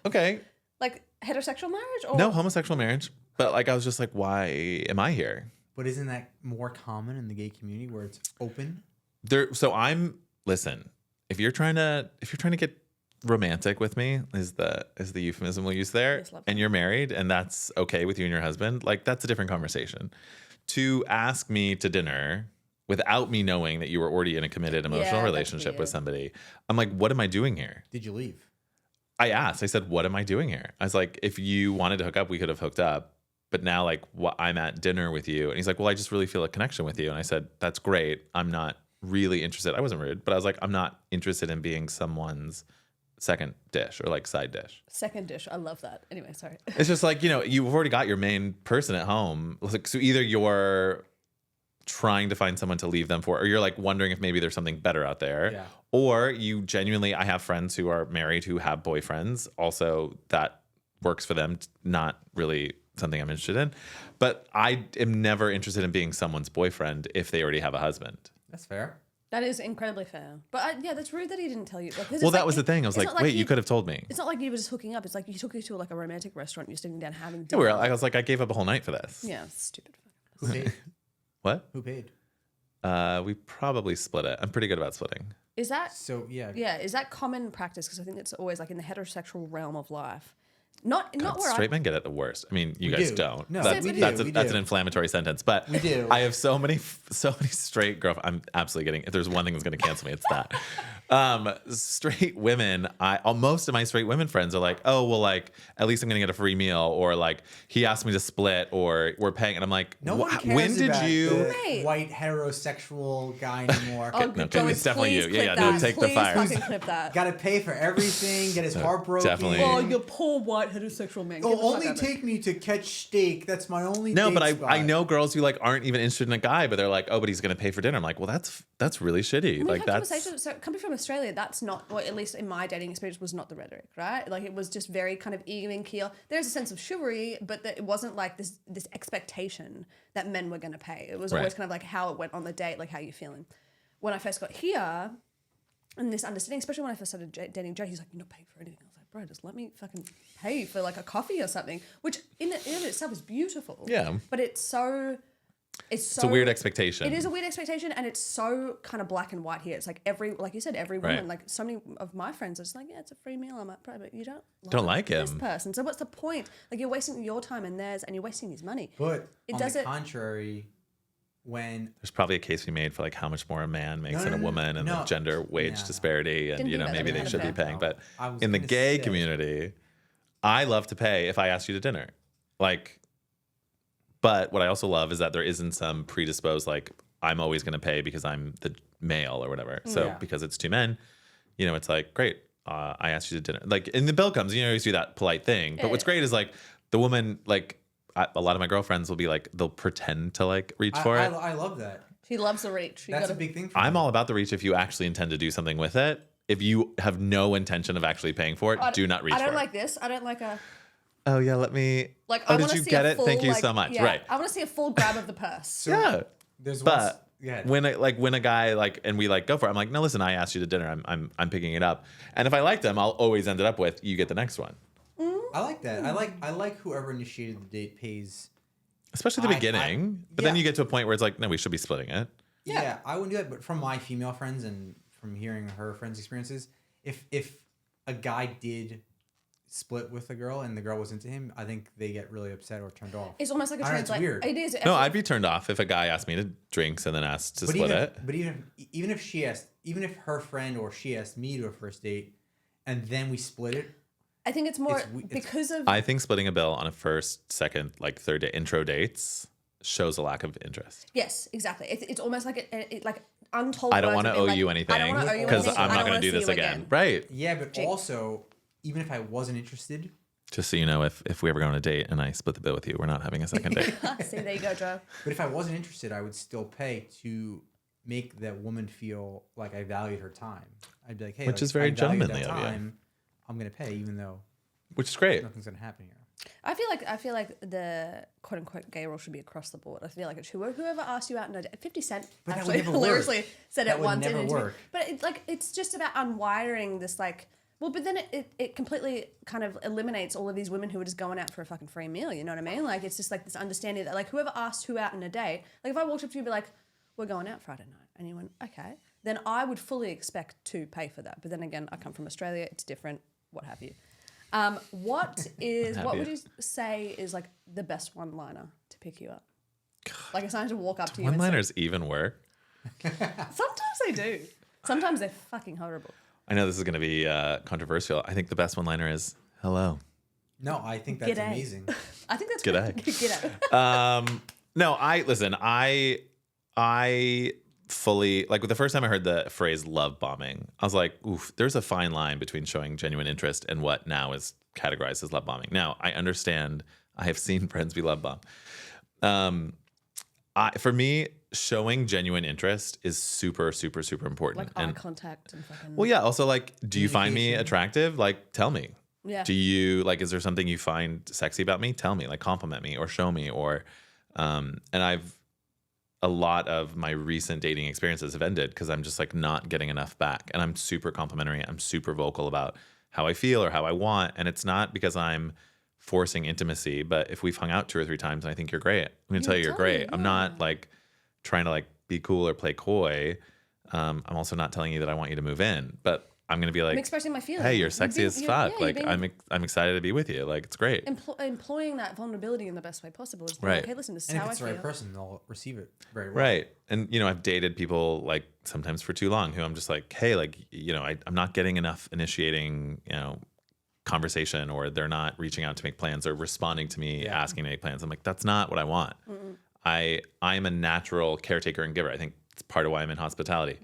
okay, like heterosexual marriage or no homosexual marriage. But like, I was just like, why am I here? But isn't that more common in the gay community where it's open? Listen, if you're trying to get romantic with me, is the euphemism we'll use there, Yes, love and you're married and that's okay with you and your husband, like that's a different conversation. To ask me to dinner without me knowing that you were already in a committed emotional that's relationship weird. with somebody, I'm like, what am I doing here? Did you leave? I asked, I said, what am I doing here? I was like, if you wanted to hook up, we could have hooked up. but now like I'm at dinner with you. And he's like, well, I just really feel a connection with you. And I said, that's great. I'm not really interested. I wasn't rude, but I was like, I'm not interested in being someone's second dish or like side dish. Second dish. I love that. Anyway, sorry. It's just like, you've already got your main person at home. Like, so either you're trying to find someone to leave them for, or you're like wondering if maybe there's something better out there. Yeah. Or you genuinely, I have friends who are married who have boyfriends. Also, that works for them. Not really something I'm interested in. But I am never interested in being someone's boyfriend if they already have a husband. That's fair. That is incredibly fair. But yeah, that's rude that he didn't tell you. Like, 'cause Well, it's that like- was the thing. I was it's like, not wait, he- you could have told me. It's not like you were just hooking up. It's like he took you to like a romantic restaurant. You're sitting down having Yeah, dinner. I was like, I gave up a whole night for this. Yeah, stupid. Who paid? What? Who paid? We probably split it. I'm pretty good about splitting. Is that So yeah. yeah? Is that common practice? Because I think it's always like in the heterosexual realm of life. Not where Straight men get it the worst. I mean, you guys do. don't. No, that's, we do, that's, we that's do. an inflammatory sentence. But We do. I have so many straight girlfriends. I'm absolutely getting. If there's one thing that's going to cancel me, it's that. Straight women. Most of my straight women friends are like, oh well, like at least I'm going to get a free meal, or like he asked me to split, or we're paying, and I'm like, No one cares when did about you? the Mate. white heterosexual guy anymore. Oh, no, Joey, it's definitely you. please Yeah, clip no, that. take the Please fire. fucking clip that. Got to pay for everything. Get his heart broken. definitely. Oh, you poor white heterosexual man. Get the Oh, fuck only out of it. take me to catch steak. That's my only. No, date but I spot. know girls who like aren't even interested in a guy, but they're like, oh, but he's going to pay for dinner. I'm like, well, that's really shitty. We've Like had that's. conversations. So coming from Australia, that's not, or at least in my dating experience, was not the rhetoric, right? Like it was just very kind of even keel. There's a sense of chivalry, but it wasn't like this expectation that men were going to pay. It was always Right. kind of like how it went on the date, like how you feeling. When I first got here, and this understanding, especially when I first started dating Joe, he's like, you're not paying for anything. I was like, bro, just let me fucking pay for like a coffee or something, which in and of itself is beautiful. Yeah. But it's so. It's a weird expectation. It is a weird expectation, and it's so kind of black and white here. It's like like you said, every woman, Right. like so many of my friends are just like, yeah, it's a free meal. I'm like, bro, but you Don't like this him. person. So what's the point? Like you're wasting your time and theirs, and you're wasting his money. But It on does the it- contrary, when There's probably a case we made for like how much more a man makes No, than no, a no, woman and no. the gender wage No. disparity, and Didn't think about maybe that. they should be Okay. paying. But I was in the gonna gay say- community, I love to pay if I ask you to dinner. Like, but what I also love is that there isn't some predisposed like I'm always going to pay because I'm the male or whatever. So Yeah. because it's two men, it's like great. I asked you to dinner. Like, and the bill comes. You always do that polite thing. But what's great is like the woman like. A lot of my girlfriends will be like they'll pretend to like reach for it. I love that. She loves the reach. You That's gotta, a big thing for I'm me. all about the reach if you actually intend to do something with it. If you have no intention of actually paying for it, do not reach I for don't it. like this. I don't like a Oh yeah, let me. like. Oh, I did want to you see get a it? full, Thank you like, so much. yeah, Right. I want to see a full grab of the purse. So Yeah. There's one. But Yeah. when a guy like and we like go for it, I'm like, no, listen, I asked you to dinner. I'm picking it up. And if I like them, I'll always end it up with you get the next one. I like that. I like whoever initiated the date pays. Especially the I- beginning. But then yeah. you get to a point where it's like, no, we should be splitting it. Yeah. I wouldn't do that. But from my female friends and from hearing her friends' experiences, if a guy did split with a girl and the girl was into him, I think they get really upset or turned off. It's almost like a I know, it's translate. weird. It is. No, I'd be turned off if a guy asked me to drinks and then asked to split it. But even if her friend or she asked me to a first date, and then we split it, I think it's more it's- because of. I think splitting a bill on a first, second, like third day intro dates shows a lack of interest. Yes, exactly. It's almost like like untold. I don't words want to of being owe like, you I don't anything wanna owe you because anything. I'm I not don't going to wanna do see this you again. Right. yeah. But Jake. also, even if I wasn't interested, Just so you know, if we ever go on a date and I split the bill with you, we're not having a second date. See, there you go, Joe. but if I wasn't interested, I would still pay to make that woman feel like I valued her time. I'd be like, hey, Which like, is very I value that gentlemanly of you. time. I'm gonna pay, even though Which is great. nothing's gonna happen here. I feel like the quote unquote gay rule should be across the board. I feel like it's whoever asked you out on a date. 50 Cent But that actually would never hilariously work. said That it would once in never an interview. work. But it's just about unwiring this like. Well, but then it completely kind of eliminates all of these women who are just going out for a fucking free meal. You know what I mean? Like it's just like this understanding that like whoever asked who out on a date, like if I walked up to you and be like, we're going out Friday night, and you went, okay, then I would fully expect to pay for that. But then again, I come from Australia, it's different, what have you. What would you say is like the best one-liner to pick you up? Like if someone to walk up to you and say, One-liners even work. sometimes they do. Sometimes they're fucking horrible. I know this is going to be controversial. I think the best one-liner is hello. No, I think that's G'day. amazing. I think that's G'day. good. G'day. No, I fully, like, the first time I heard the phrase love bombing, I was like, oof, there's a fine line between showing genuine interest and what now is categorized as love bombing. Now, I understand. I have seen friends be love bombed. For me, showing genuine interest is super, super, super important. Like eye contact and fucking. Well, yeah. Also, like, do you find me attractive? Like, tell me. Yeah. Do you, like, is there something you find sexy about me? Tell me, like, compliment me or show me. Or, and a lot of my recent dating experiences have ended because I'm just like not getting enough back. And I'm super complimentary. I'm super vocal about how I feel or how I want. And it's not because I'm forcing intimacy, but if we've hung out 2 or 3 times and I think you're great, I'm going to tell you you're great. I'm not like trying to like be cool or play coy. I'm also not telling you that I want you to move in, but I'm going to be like, I'm expressing my feelings. hey, you're sexy as fuck. Yeah, like I'm excited to be with you. Like, it's great. Employing that vulnerability in the best way possible is Right. like, hey, listen, this is And how if I it's the feel. right person, they'll receive it very well. Right. And, I've dated people like sometimes for too long who I'm just like, hey, like, I'm not getting enough initiating, conversation, or they're not reaching out to make plans or responding to me asking to make plans. I'm like, that's not what I want. I'm a natural caretaker and giver. I think it's part of why I'm in hospitality.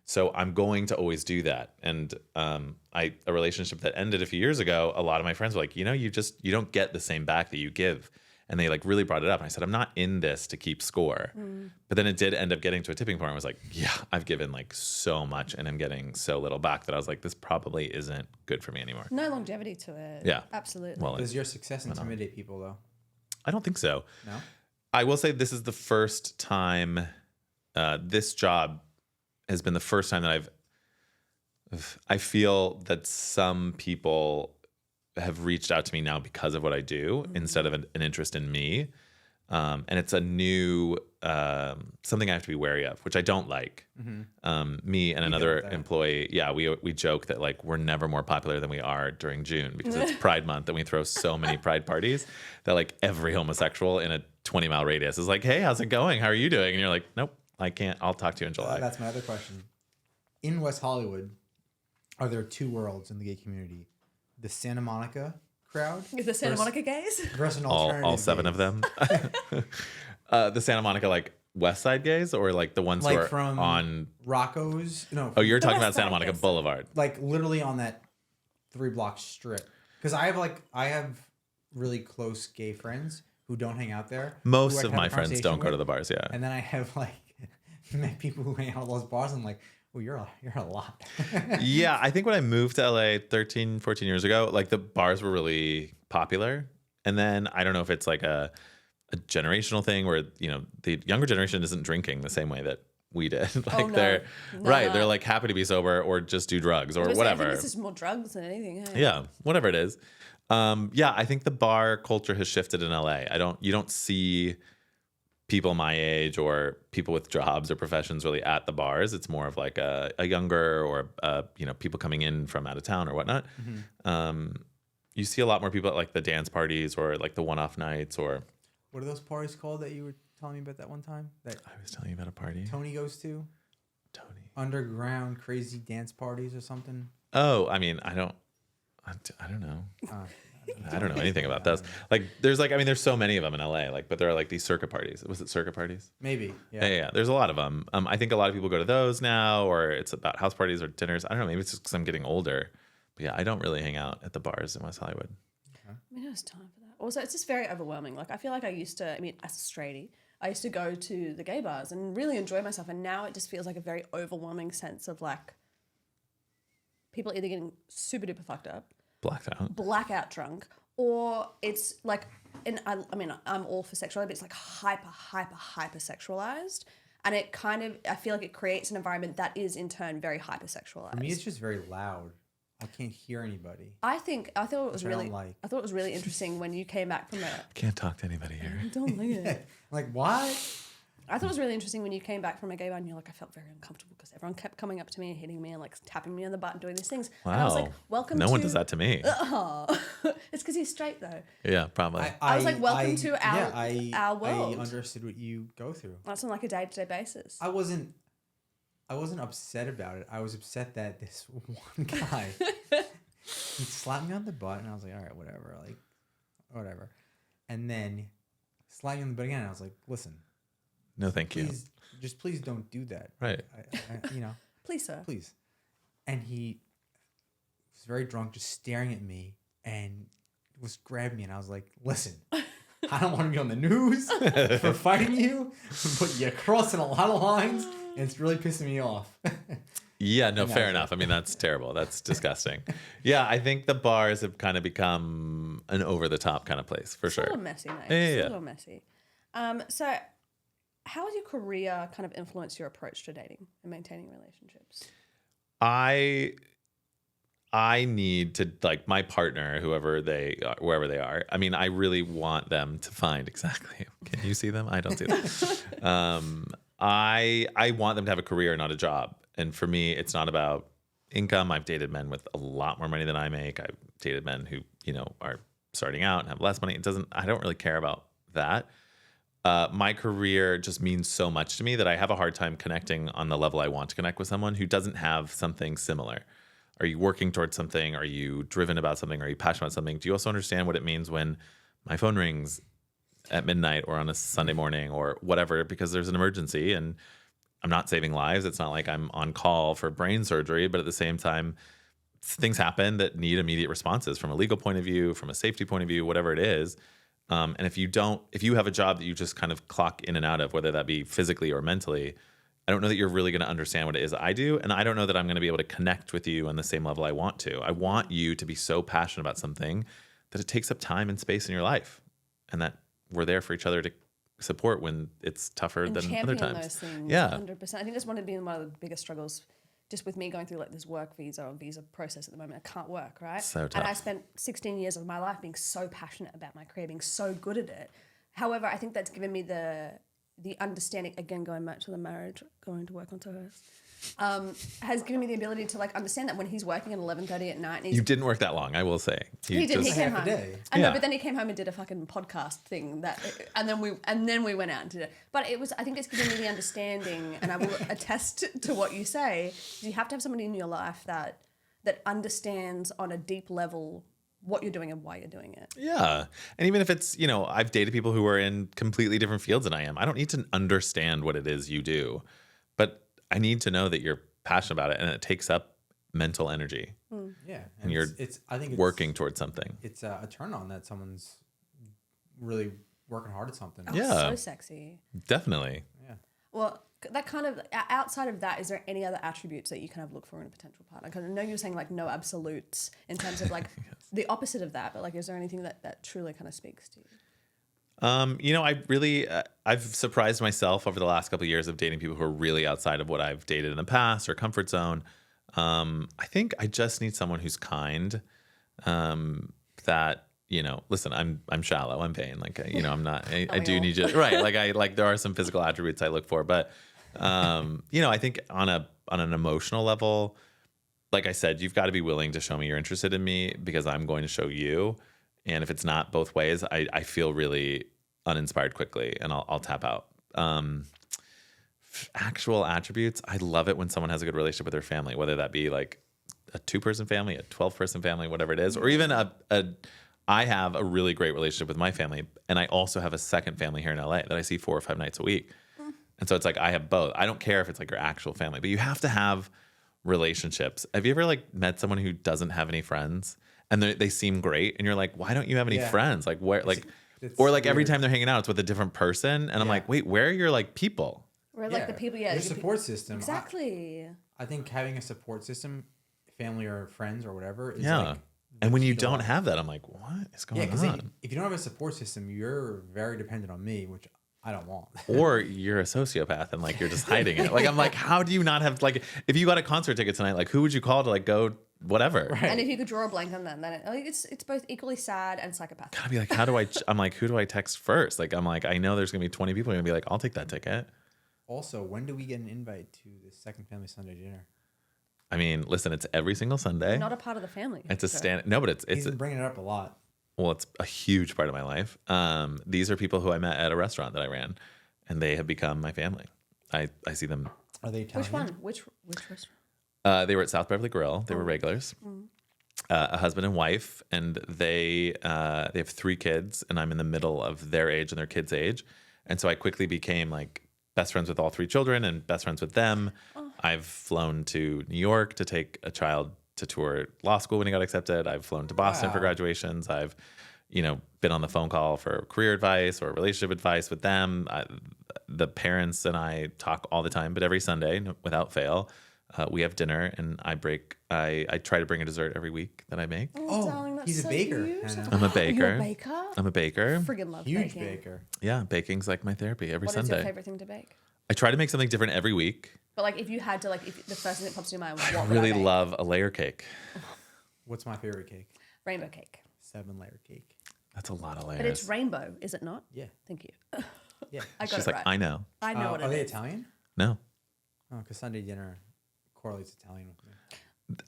So I'm going to always do that. And a relationship that ended a few years ago, a lot of my friends were like, you don't get the same back that you give. And they like really brought it up. And I said, I'm not in this to keep score. But then it did end up getting to a tipping point. I was like, yeah, I've given like so much and I'm getting so little back that I was like, this probably isn't good for me anymore. No longevity to it. Yeah. Absolutely. Well, Does your success intimidate people though? I don't think so. No? I will say this is the first time this job has been the first time that I feel that some people have reached out to me now because of what I do instead of an interest in me. And it's a new something I have to be wary of, which I don't like. Me and another employee, we joke that like we're never more popular than we are during June because it's Pride Month and we throw so many Pride parties that like every homosexual in a 20-mile radius is like, hey, how's it going? How are you doing? And you're like, nope, I can't. I'll talk to you in July. That's my other question. In West Hollywood, are there 2 worlds in the gay community? The Santa Monica crowd? Is the Santa Monica gays? Versus an alternative all 7 gays. of them. The Santa Monica, like West Side gays, or like the ones Like who are from on. Rocco's? No. Oh, you're talking West about Santa Side Monica gays. Boulevard. Like literally on that 3-block strip. Because I have really close gay friends who don't hang out there. Most who I of have my a friends conversation don't go with. to the bars. Yeah. And then I have like met people who hang out at those bars. And I'm like, well, you're a lot. Yeah, I think when I moved to LA 13, 14 years ago, like the bars were really popular. And then I don't know if it's like a generational thing where, the younger generation isn't drinking the same way that we did. Like no. they're No, right. no. They're like happy to be sober or just do drugs or I think whatever. this is more drugs than anything. Hey? Yeah, whatever it is. I think the bar culture has shifted in LA. You don't see people my age or people with jobs or professions really at the bars. It's more of like a younger or people coming in from out of town or whatnot. You see a lot more people at like the dance parties or like the one-off nights or. What are those parties called that you were telling me about that one time? That I was telling you about a party. Tony goes to? Tony. Underground crazy dance parties or something? Oh, I mean, I don't know. I don't know anything about those. Like, there's so many of them in LA. Like, but there are like these circuit parties. Was it circuit parties? Maybe. Yeah. There's a lot of them. I think a lot of people go to those now, or it's about house parties or dinners. I don't know. Maybe it's just because I'm getting older. But yeah, I don't really hang out at the bars in West Hollywood. I mean, there's time for that. Also, it's just very overwhelming. Like, I feel like as a straightie, I used to go to the gay bars and really enjoy myself. And now it just feels like a very overwhelming sense of like people either getting super duper fucked up, blackout drunk, or it's like, and I'm all for sexuality, but it's like hyper sexualized. And it kind of, I feel like it creates an environment that is in turn very hyper sexualized. For me, it's just very loud. I can't hear anybody. I thought it was Which I really, don't like. I thought it was really interesting when you came back from Can't talk to anybody here. don't like it. Like, what? I thought it was really interesting when you came back from a gay bar and you're like, I felt very uncomfortable because everyone kept coming up to me and hitting me and like tapping me on the butt and doing these things. Wow. And I was like, welcome to... No one does that to me. It's because he's straight though. Yeah, probably. I was like, welcome to our world. I understood what you go through. That's on like a day-to-day basis. I wasn't upset about it. I was upset that this one guy, he slapped me on the butt and I was like, all right, whatever. and then sliding on the butt again. I was like, listen, No, thank you. please don't do that. Right. Please, sir. Please. And he was very drunk, just staring at me, and was grabbing me, and I was like, listen, I don't want to be on the news for fighting you, but you're crossing a lot of lines, and it's really pissing me off. Yeah, no, fair enough. I mean, that's terrible. That's disgusting. Yeah, I think the bars have kind of become an over-the-top kind of place, for sure. It's a little messy, mate. Yeah. It's a little messy. So how has your career kind of influenced your approach to dating and maintaining relationships? I need to, like, my partner, whoever they are, wherever they are. I mean, I really want them to find exactly. Can you see them? I don't see them. I want them to have a career, not a job. And for me, it's not about income. I've dated men with a lot more money than I make. I've dated men who, are starting out and have less money. I don't really care about that. My career just means so much to me that I have a hard time connecting on the level I want to connect with someone who doesn't have something similar. Are you working towards something? Are you driven about something? Are you passionate about something? Do you also understand what it means when my phone rings at midnight or on a Sunday morning or whatever, because there's an emergency and I'm not saving lives. It's not like I'm on call for brain surgery, but at the same time, things happen that need immediate responses from a legal point of view, from a safety point of view, whatever it is. And if you have a job that you just kind of clock in and out of, whether that be physically or mentally, I don't know that you're really going to understand what it is I do. And I don't know that I'm going to be able to connect with you on the same level I want to. I want you to be so passionate about something that it takes up time and space in your life, and that we're there for each other to support when it's tougher And than other times. those things, Yeah. 100%. I think that's one of the biggest struggles just with me going through like this work visa or visa process at the moment. I can't work, right? So tough. And I spent 16 years of my life being so passionate about my career, being so good at it. However, I think that's given me the understanding, again, going back to the marriage, going to work on Soho, has given me the ability to like understand that when he's working at 11:30 at night and You didn't work that long, I will say. he did. He came half a home. day. I know, Yeah. but then he came home and did a fucking podcast thing and then we went out and did it. But it was, I think it's given me the understanding, and I will attest to what you say. You have to have somebody in your life that understands on a deep level what you're doing and why you're doing it. Yeah. And even if it's, I've dated people who are in completely different fields than I am. I don't need to understand what it is you do, but I need to know that you're passionate about it and it takes up mental energy. Yeah. And you're I think it's working towards something. It's a turn on that someone's really working hard at something. Oh, Yeah. so sexy. Definitely. Yeah. Well, that kind of, outside of that, is there any other attributes that you kind of look for in a potential partner? Because I know you're saying like no absolutes in terms of like the opposite of that, but like, is there anything that truly kind of speaks to you? I've surprised myself over the last couple of years of dating people who are really outside of what I've dated in the past or comfort zone. I think I just need someone who's kind, that, listen, I'm shallow, I'm vain. Like, I'm not, I do need you, right. Like there are some physical attributes I look for, but, I think on an emotional level, like I said, you've got to be willing to show me you're interested in me because I'm going to show you. And if it's not both ways, I feel really uninspired quickly and I'll tap out. Actual attributes, I love it when someone has a good relationship with their family, whether that be like a 2-person family, a 12-person family, whatever it is, or even I have a really great relationship with my family. And I also have a second family here in LA that I see 4 or 5 nights a week. And so it's like I have both. I don't care if it's like your actual family, but you have to have relationships. Have you ever like met someone who doesn't have any friends? And they seem great, and you're like, why don't you have any friends? Like where, like, or like every time they're hanging out, it's with a different person, and I'm like, wait, where are your like people? Or like the people, Your support system. Exactly. I think having a support system, family or friends or whatever, is Yeah. like And when key you to don't life. have that, I'm like, what is going because on? if you don't have a support system, you're very dependent on me, which I don't want. Or you're a sociopath and like you're just hiding it. Like I'm like, how do you not have like if you got a concert ticket tonight, like who would you call to like go whatever? Right. And if you could draw a blank on that, then it's both equally sad and psychopathic. I'd be like, I'm like, who do I text first? Like I'm like, I know there's gonna be 20 people who are gonna be like, I'll take that ticket. Also, when do we get an invite to the second family Sunday dinner? I mean, listen, it's every single Sunday. Not a part of the family. It's a stand. No, but He's been bringing it up a lot. Well, it's a huge part of my life. These are people who I met at a restaurant that I ran, and they have become my family. I see them. Are they Italian? Which one? Which restaurant? They were at South Beverly Grill. They were regulars. a husband and wife, and they have 3 kids, and I'm in the middle of their age and their kids' age, and so I quickly became like best friends with all 3 children and best friends with them. I've flown to New York to take a child to tour law school when he got accepted. I've flown to Boston for graduations. I've, been on the phone call for career advice or relationship advice with them. The parents and I talk all the time, but every Sunday, without fail, we have dinner, and I try to bring a dessert every week that I make. Darling, that's he's a so baker. beautiful. Hannah. I'm a Oh, you're baker. a baker? I'm a baker. Friggin' love Huge baking. baker. Yeah, baking's like my therapy every What is Sunday. your favorite thing to bake? I try to make something different every week. But like, if you had to, like, if the first thing that pops to your mind, what I would really I bake? love a layer cake. What's my favorite cake? Rainbow cake. 7-layer cake. That's a lot of layers. But it's rainbow, is it not? Yeah. Thank you. Yeah. I got She's it like, right. I know. I know what it Are is. they Italian? No. Oh, because Sunday dinner correlates Italian with me.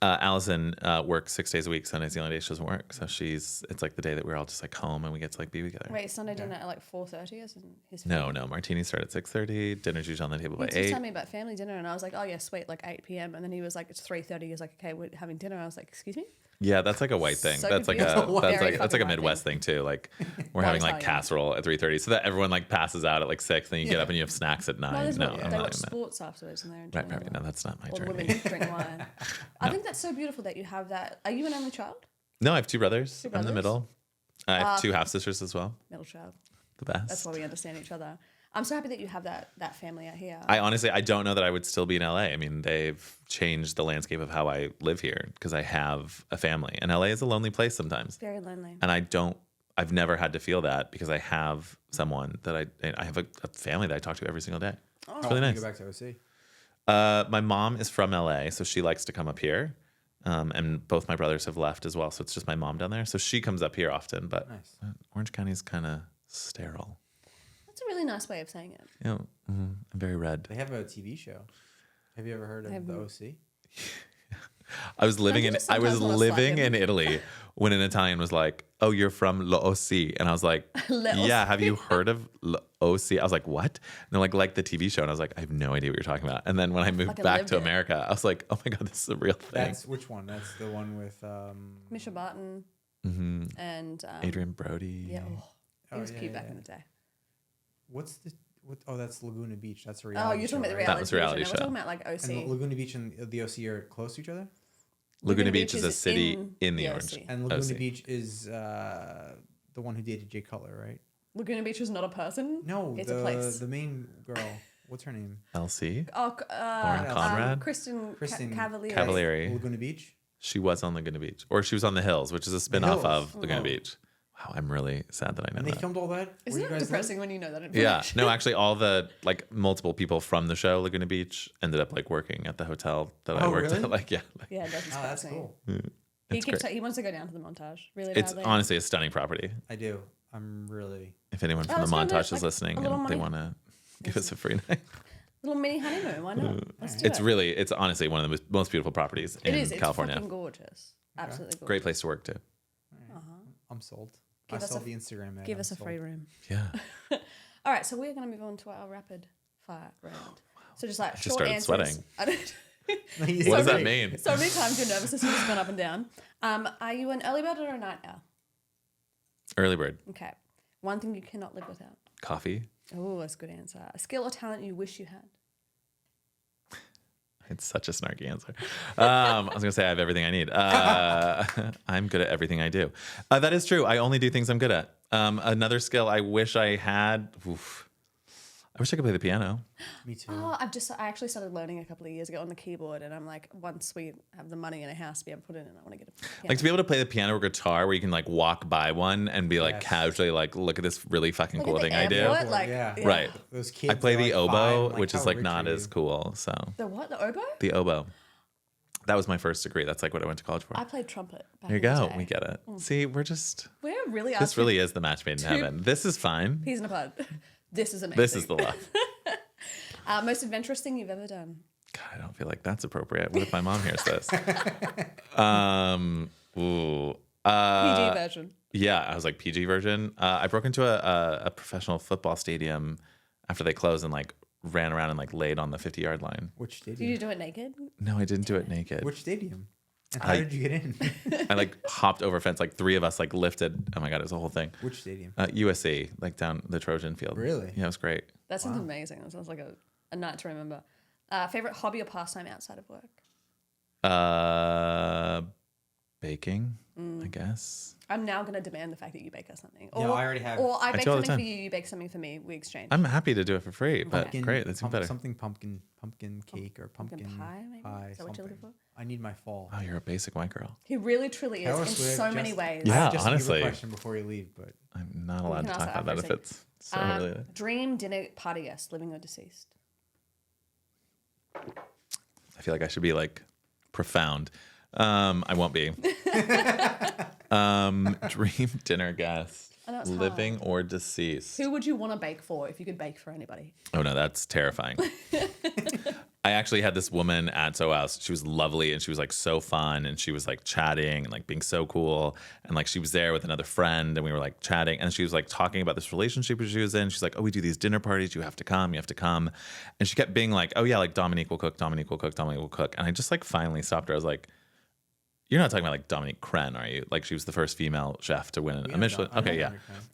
Allison works 6 days a week. Sundays the only day she doesn't work. So it's like the day that we're all just like home and we get to like be together. Wait, Sunday dinner at like 4:30 isn't his No. Martinis start at 6:30. Dinner's usually on the table by He was 8. telling me about family dinner, and I was like, "Oh yeah, sweet, like 8 p.m." And then he was like, "It's 3:30." He was like, "Okay, we're having dinner." I was like, "Excuse me." Yeah, that's like a white thing. So That's like confused. a that's Very like fucking a white Midwest thing too. Like we're having like Italian. casserole at 3:30, so that everyone like passes out at like 6. Then you get Yeah. up and you have snacks at 9. No, there's No, what, I'm they not watch doing that. sports afterwards, and they're enjoying Right. it. No, that's not my Or the journey. women drink wine. I think that's so beautiful that you have that. Are you an only child? No, I have 2 brothers. I'm in the brothers? middle. I have 2 half sisters as well. Middle child. The best. That's why we understand each other. I'm so happy that you have that family out here. I honestly, I don't know that I would still be in LA. I mean, they've changed the landscape of how I live here because I have a family, and LA is a lonely place sometimes. Very lonely. And I've never had to feel that because I have someone that I have a family that I talk to every single day. It's really nice. Go back to OC. My mom is from LA, so she likes to come up here. And both my brothers have left as well, so it's just my mom down there. So she comes up here often, but Nice. Orange County is kind of sterile. That's a really nice way of saying it. You know, I'm very red. They have a TV show. Have you ever heard of the OC? I was living Don't in you just sometimes wanna living slap in him? Italy when an Italian was like, "Oh, you're from l'OC," and I was like, "Yeah, have you heard of l'OC?" I was like, "What?" And they're like the TV show, and I was like, "I have no idea what you're talking about." And then when I moved Like I back lived to it. America, I was like, "Oh my god, this is a real thing." That's which one? That's the one with Misha Barton and Adrian Brody. Yeah, he was yeah, cute yeah, back yeah. in the day. what's the oh, that's Laguna Beach. That's a Oh, reality you're talking about the show, right? reality. That was a reality show. We're show. talking about like OC. And Laguna Beach and the OC are close to each other? Laguna Beach is a is city in in the the Orange. OC. And Laguna OC. Beach is the one who dated Jay Cutler, right? Laguna Beach is not a person. No, it's a place. the main girl. What's her name? LC. Oh, Lauren Conrad? Kristen Kristen Cavalieri. Cavalieri. Laguna Beach. She was on Laguna Beach, or she was on the Hills, which is a spin-off Hills. of Laguna Oh. Beach. Wow, I'm really sad that I know And they that. filmed all that. Isn't where it you guys depressing live? when you know that Yeah, information? no, actually, all the like multiple people from the show Laguna Beach ended up like working at the hotel that I Oh, worked really? at. Like, yeah, like, Yeah, it doesn't Oh, that's surprise me. cool. He it's keeps great. he wants to go down to the montage really It's badly. honestly a stunning property. I do. I'm really. If anyone Oh, from the let's go to, montage is like, listening a little and they money. want to give us a free night, Little mini honeymoon. Why not? Let's do it's it. really, it's honestly one of the most beautiful properties It in is. It's California. fucking gorgeous. Absolutely gorgeous. Great place to work too. I'm sold. Give I us saw a- the Instagram ad. Give I'm us a sold. free room. Yeah, All right, so we're going to move on to our rapid fire round. So just like just short started answers. sweating. I don't. what does that mean? So many times your nervous system has gone up and down. Are you an early bird or a night owl? Early bird, Okay. One thing you cannot live without. coffee. Oh, that's a good answer. A skill or talent you wish you had. It's such a snarky answer. I was gonna say I have everything I need. I'm good at everything I do. That is true. I only do things I'm good at. Another skill I wish I had. Oof. I wish I could play the piano. Me too. Oh, I actually started learning a couple of years ago on the keyboard, and I'm like, once we have the money in a house to be able to put it in, I want to get a piano. Like to be able to play the piano or guitar, where you can like walk by one and be like Yes. casually like, look at this really fucking Look cool at the thing I do. airport, like, Yeah. Right. Those kids. I play are, the like, oboe, 5, which how is like rich not are as you? cool. So The what? The oboe? the oboe. That was my first degree. That's like what I went to college for. I played trumpet. Back There you in the go. day. We get it. See, we're just. We're really This really is the match made in heaven. This is fine. peas in a pod. This is amazing. This is the love. Most adventurous thing you've ever done. God, I don't feel like that's appropriate. What if my mom hears this? Ooh. PG version. Yeah, I was like PG version. I broke into a professional football stadium after they closed and like ran around and like laid on the 50-yard line. Which Did stadium? you do it naked? No, I didn't do it naked. Which stadium? And how did you get in? I like hopped over a fence. Like 3 of us like lifted. Oh my God, it was a whole thing. Which stadium? USC, like down the Trojan field. Really? Yeah, it was great. That sounds amazing. That sounds like a night to remember. Favorite hobby or pastime outside of work? Baking, I guess. I'm now going to demand the fact that you bake us something. No, I already have. Or I bake do all the something for time. you, you bake something for me, we exchange. I'm happy to do it for free, but great. That's even better. Something pumpkin cake or pumpkin pie, maybe? Is that what you're looking for? I need my fall. Oh, you're a basic white girl. He really, truly is Taylor in Swift, so many just- ways. Yeah, Just honestly. Give a question before you leave, but I'm not allowed to can talk ask that about that if after a it's so related. Dream dinner party guest, living or deceased. I feel like I should be like profound. I won't be. Dream dinner guest, I know it's living or deceased. Who would you want to bake for if you could bake for anybody? Oh no, that's terrifying. I actually had this woman at Soho House. She was lovely and she was like so fun and she was like chatting and like being so cool. And like she was there with another friend and we were like chatting and she was like talking about this relationship she was in. She's like, oh, we do these dinner parties. You have to come. You have to come. And she kept being like, oh yeah, like Dominique will cook, Dominique will cook, Dominique will cook. And I just like finally stopped her. I was like, you're not talking about like Dominique Crenn, are you? Like she was the first female chef to win a Michelin. Okay, yeah.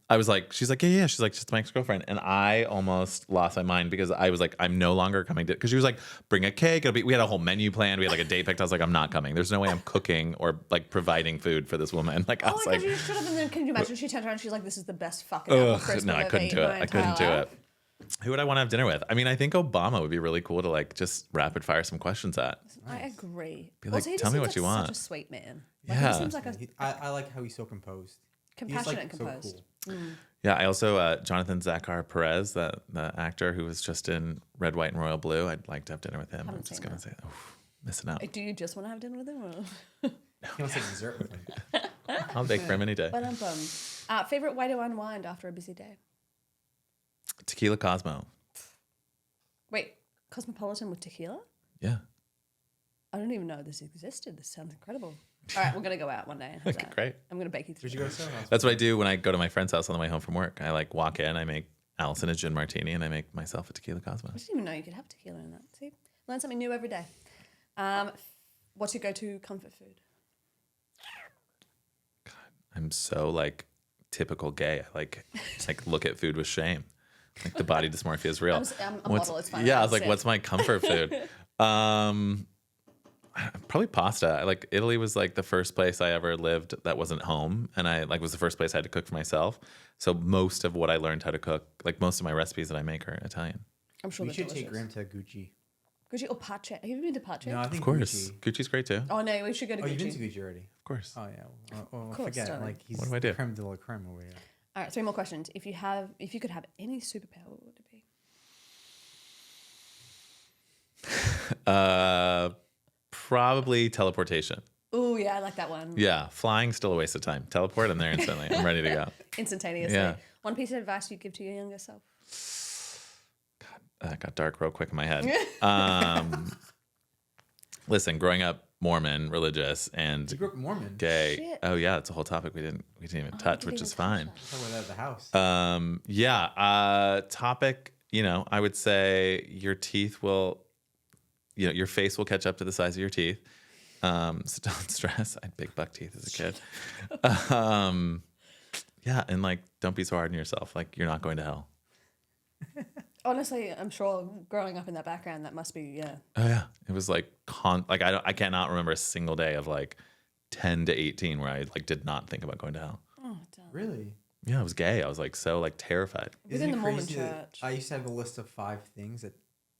I was like, she's like, yeah. She's like, just my ex-girlfriend. And I almost lost my mind because I was like, I'm no longer coming to, because she was like, bring a cake. We had a whole menu planned. We had like a date picked. I was like, I'm not coming. There's no way I'm cooking or like providing food for this woman. Like I Oh was my like, God, you should have. And then can you imagine she turns around and she's like, this is the best fucking apple crisp no, I've I ever couldn't eaten do in it. my I couldn't do entire it. life. Who would I want to have dinner with? I mean, I think Obama would be really cool to like just rapid fire some questions at. I agree. Be like, Also, he tell just me seems what you like want. Such a sweet man. Like, Yeah. He seems like a I like how he's so composed. compassionate and He's like composed. so cool. Yeah, I also Jonathan Zakhar Perez, the actor who was just in Red, White, and Royal Blue. I'd like to have dinner with him. I'm Haven't just seen gonna say, missing out. Do you just want to have dinner with him? Or? He wants to dessert with him. I'll bake for him any day. But favorite way to unwind after a busy day? Tequila Cosmo. Wait, Cosmopolitan with tequila? Yeah. I don't even know this existed. This sounds incredible. All right, we're gonna go out one day. How's Okay, that? great. I'm gonna bake you through. Did you go to Soho House? That's what I do when I go to my friend's house on the way home from work. I like walk in, I make Allison a gin martini, and I make myself a tequila Cosmo. I didn't even know you could have tequila in that. See, learn something new every day. What's your go-to comfort food? I'm so like typical gay. I like look at food with shame. Like the body dysmorphia is real. I'm a model. It's fine. Yeah, I was That's like, it. what's my comfort food? Probably pasta. I like Italy was like the first place I ever lived that wasn't home, and I like was the first place I had to cook for myself. So most of what I learned how to cook, like most of my recipes that I make, are Italian. I'm sure We they're should take delicious. Graham to Gucci. Gucci or Pace? Have you been to Pace? No, I think Of course, Gucci. Gucci's great too. Oh no, we should go to Oh, you've been Gucci. to Gucci already? Of course. Oh yeah. course, Forget darling. like he's What do I do? creme de la creme over here. All right, 3 more questions. If you could have any superpower, what would it be? Probably teleportation. Oh yeah, I like that one. Yeah, flying's still a waste of time. Teleport, I'm there instantly. I'm ready to go. Instantaneously. Yeah. One piece of advice you'd give to your younger self. That got dark real quick in my head. Listen, growing up Mormon, religious, and You grew up Mormon. gay. Shit. Oh yeah, it's a whole topic we didn't even touch, didn't which even is touch fine. that. Talk about that at the house. Yeah. Topic. I would say your teeth will. Your face will catch up to the size of your teeth. So don't stress. I had big buck teeth as a kid. Yeah, and like don't be so hard on yourself. Like you're not going to hell. Honestly, I'm sure growing up in that background, that must be, yeah. Oh yeah, it was like I cannot remember a single day of like 10 to 18 where I like did not think about going to hell. Oh, damn. Really? Yeah, I was gay. I was like so like terrified. Within Isn't the it Mormon crazy that church. I used to have a list of 5 things that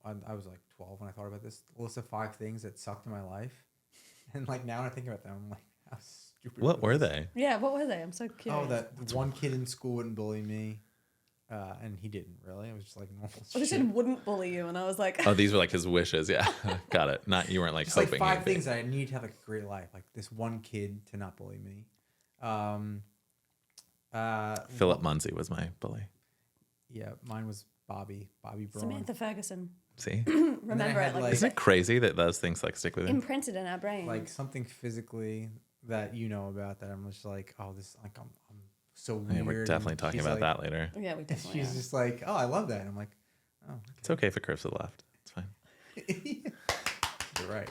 I was like 12 when I thought about this. A list of 5 things that sucked in my life, and like now when I think about them, I'm like, how stupid. What was were this? they? Yeah, what were they? I'm so curious. Oh, that one kid in school wouldn't bully me, and he didn't really. It was just like normal. Well, they shit. said wouldn't bully you, and I was like, Oh, these were like his wishes. Yeah, got it. Not you weren't like Just like hoping. 5 he'd be. things that I need to have like a great life. Like this one kid to not bully me. Philip Munsey was my bully. Yeah, mine was Bobby Braun. Samantha Ferguson. See, Remember had, it like, like- isn't it crazy that those things like stick with you? imprinted in our brains. Like something physically that you know about that I'm just like, oh, this like I'm so Yeah, weird. we're definitely and talking she's about like- that later. yeah, we definitely She's are. just like, oh, I love that. And I'm like, oh, It's okay if it curves to the left. It's fine. okay. You're right.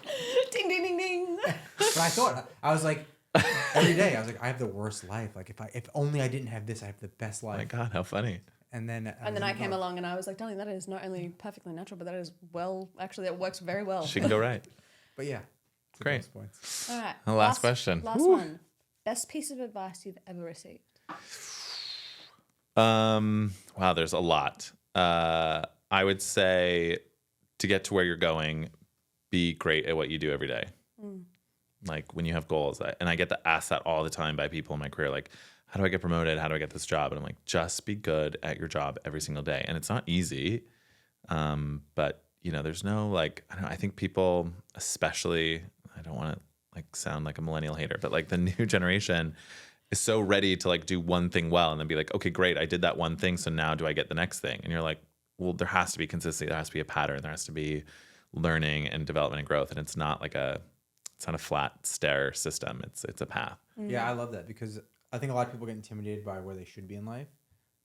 Ding, ding, ding, ding. But I thought, I was like, every day, I was like, I have the worst life. Like, if only I didn't have this, I have the best Oh life. my God, how funny. And then I came along and I was like, darling, that is not only perfectly natural, but that is actually, it works very well. She can go right. But yeah. Great. Points. All right. The last question. Last one. Best piece of advice you've ever received? Wow, there's a lot. I would say to get to where you're going, be great at what you do every day. Like when you have goals, and I get asked that all the time by people in my career, like, how do I get promoted? How do I get this job? And I'm like, just be good at your job every single day. And it's not easy. But you know, there's no like, I don't know, I think people, especially, I don't want to like sound like a millennial hater, but like the new generation is so ready to like do one thing well and then be like, okay, great, I did that one thing. So now do I get the next thing? And you're like, well, there has to be consistency. There has to be a pattern. There has to be learning and development and growth. And it's not a flat stair system. It's a path. Yeah, I love that because I think a lot of people get intimidated by where they should be in life.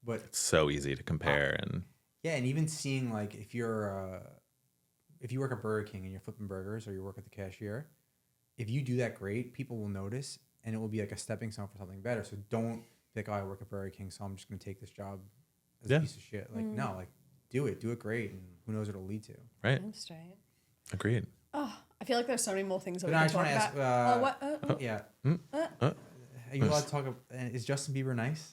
But It's so easy to compare. And yeah, and even seeing like if you work at Burger King and you're flipping burgers or you work at the cashier, if you do that great, people will notice and it will be like a stepping stone for something better. So don't be like, oh, I work at Burger King, so I'm just gonna take this job as a piece of shit. Like no, like do it great, and who knows what it'll lead to. right. I'm straight. Agreed. Oh, I feel like there's so many more things that But we I can just talk want to about. ask, yeah, are you allowed to talk? Is Justin Bieber nice?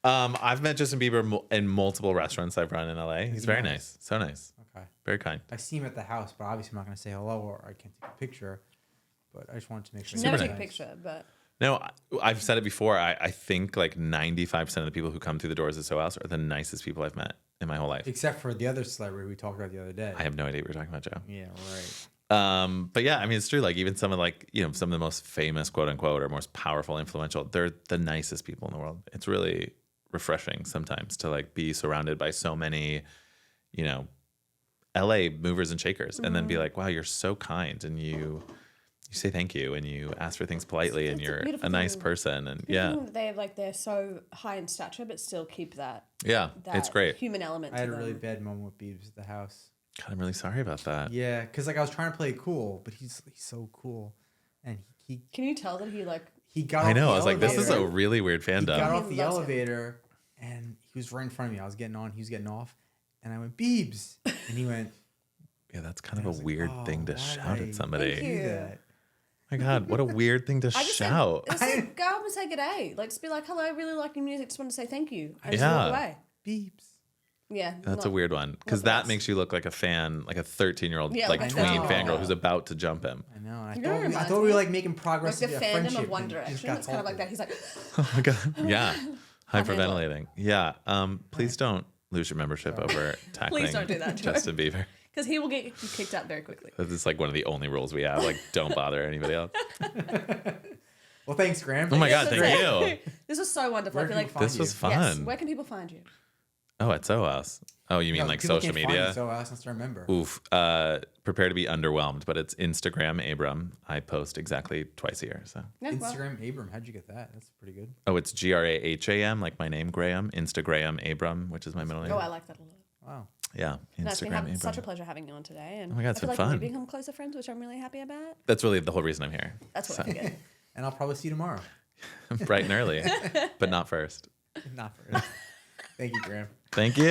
I've met Justin Bieber in multiple restaurants I've run in LA. He's he very nice? nice. So nice. Okay, Very kind. I see him at the house, but obviously I'm not gonna say hello or I can't take a picture. But I just wanted to make sure. Never he's take a nice. picture, but No, I've said it before. I think like 95% of the people who come through the doors of Soho House are the nicest people I've met in my whole life. Except for the other celebrity we talked about the other day. I have no idea what you're talking about, Joe. Yeah, right. But yeah, I mean, it's true. Like even some of like, you know, some of the most famous, quote unquote, or most powerful, influential, they're the nicest people in the world. It's really refreshing sometimes to like be surrounded by so many, you know, LA movers and shakers and then be like, wow, you're so kind. And you say thank you and you ask for things politely and It's a you're beautiful a nice thing. person. And yeah, they're so high in stature, but still keep that it's great. human element. I had to a really them. bad moment with Biebs at the house. God, I'm really sorry about that. Yeah, because like I was trying to play it cool, but he's so cool, and he Can you tell that he got. I off know. the I was like, this is a elevator. really weird He got fandom. off the Loves it. elevator, and he was right in front of me. I was getting on, he was getting off, and I went Biebs, and he went. Yeah, that's kind And I of a was like, weird oh, thing to why did shout I at somebody. Thank you. Do that. My God, what a weird thing to I just shout. said, go up and say good day. Like just be like, hello, I really like your music. Just want to say thank you. And just Yeah. walk away. Biebs. Yeah, That's a weird one because the that best. makes you look like a fan, like a 13-year-old, Yeah, like like a tween 13-year-old. fangirl who's about to jump him. I know. I You know what it thought reminds we were me? like making progress. Like the in a fandom friendship, of One and it just Direction. got It's kind of like halted. that. He's like, Oh my God. Yeah. handle it. Hyperventilating. Yeah. Please don't lose your membership over tackling don't do that, Joe. Justin Bieber. because he will get you kicked out very quickly. This is like one of the only rules we have. Like, don't bother anybody else. Well, thanks, Graham. Oh my God, This thank was- you. This was so wonderful. Where I feel can like people find This was you? fun. yes. Where can people find you? Oh, at Soho House. Oh, you mean No, like people social can't find media? you, so I was to remember. Oof. Prepare to be underwhelmed, but it's Instagram Abram. I post exactly twice a year. So Yeah, well, Instagram Abram, how'd you get that? That's pretty good. oh, it's Graham, like my name, Graham. Instagram Abram, which is my middle name. oh, I like that a lot. Wow. Yeah, No, it's been Instagram Abram. such a pleasure having you on today. And Oh my God, it's I feel been like fun. we've become closer friends, which I'm really happy about. That's really the whole reason I'm here. That's what I forget. And I'll probably see you tomorrow. Bright and early, but not first. Not for Thank you, Graham. Thank you.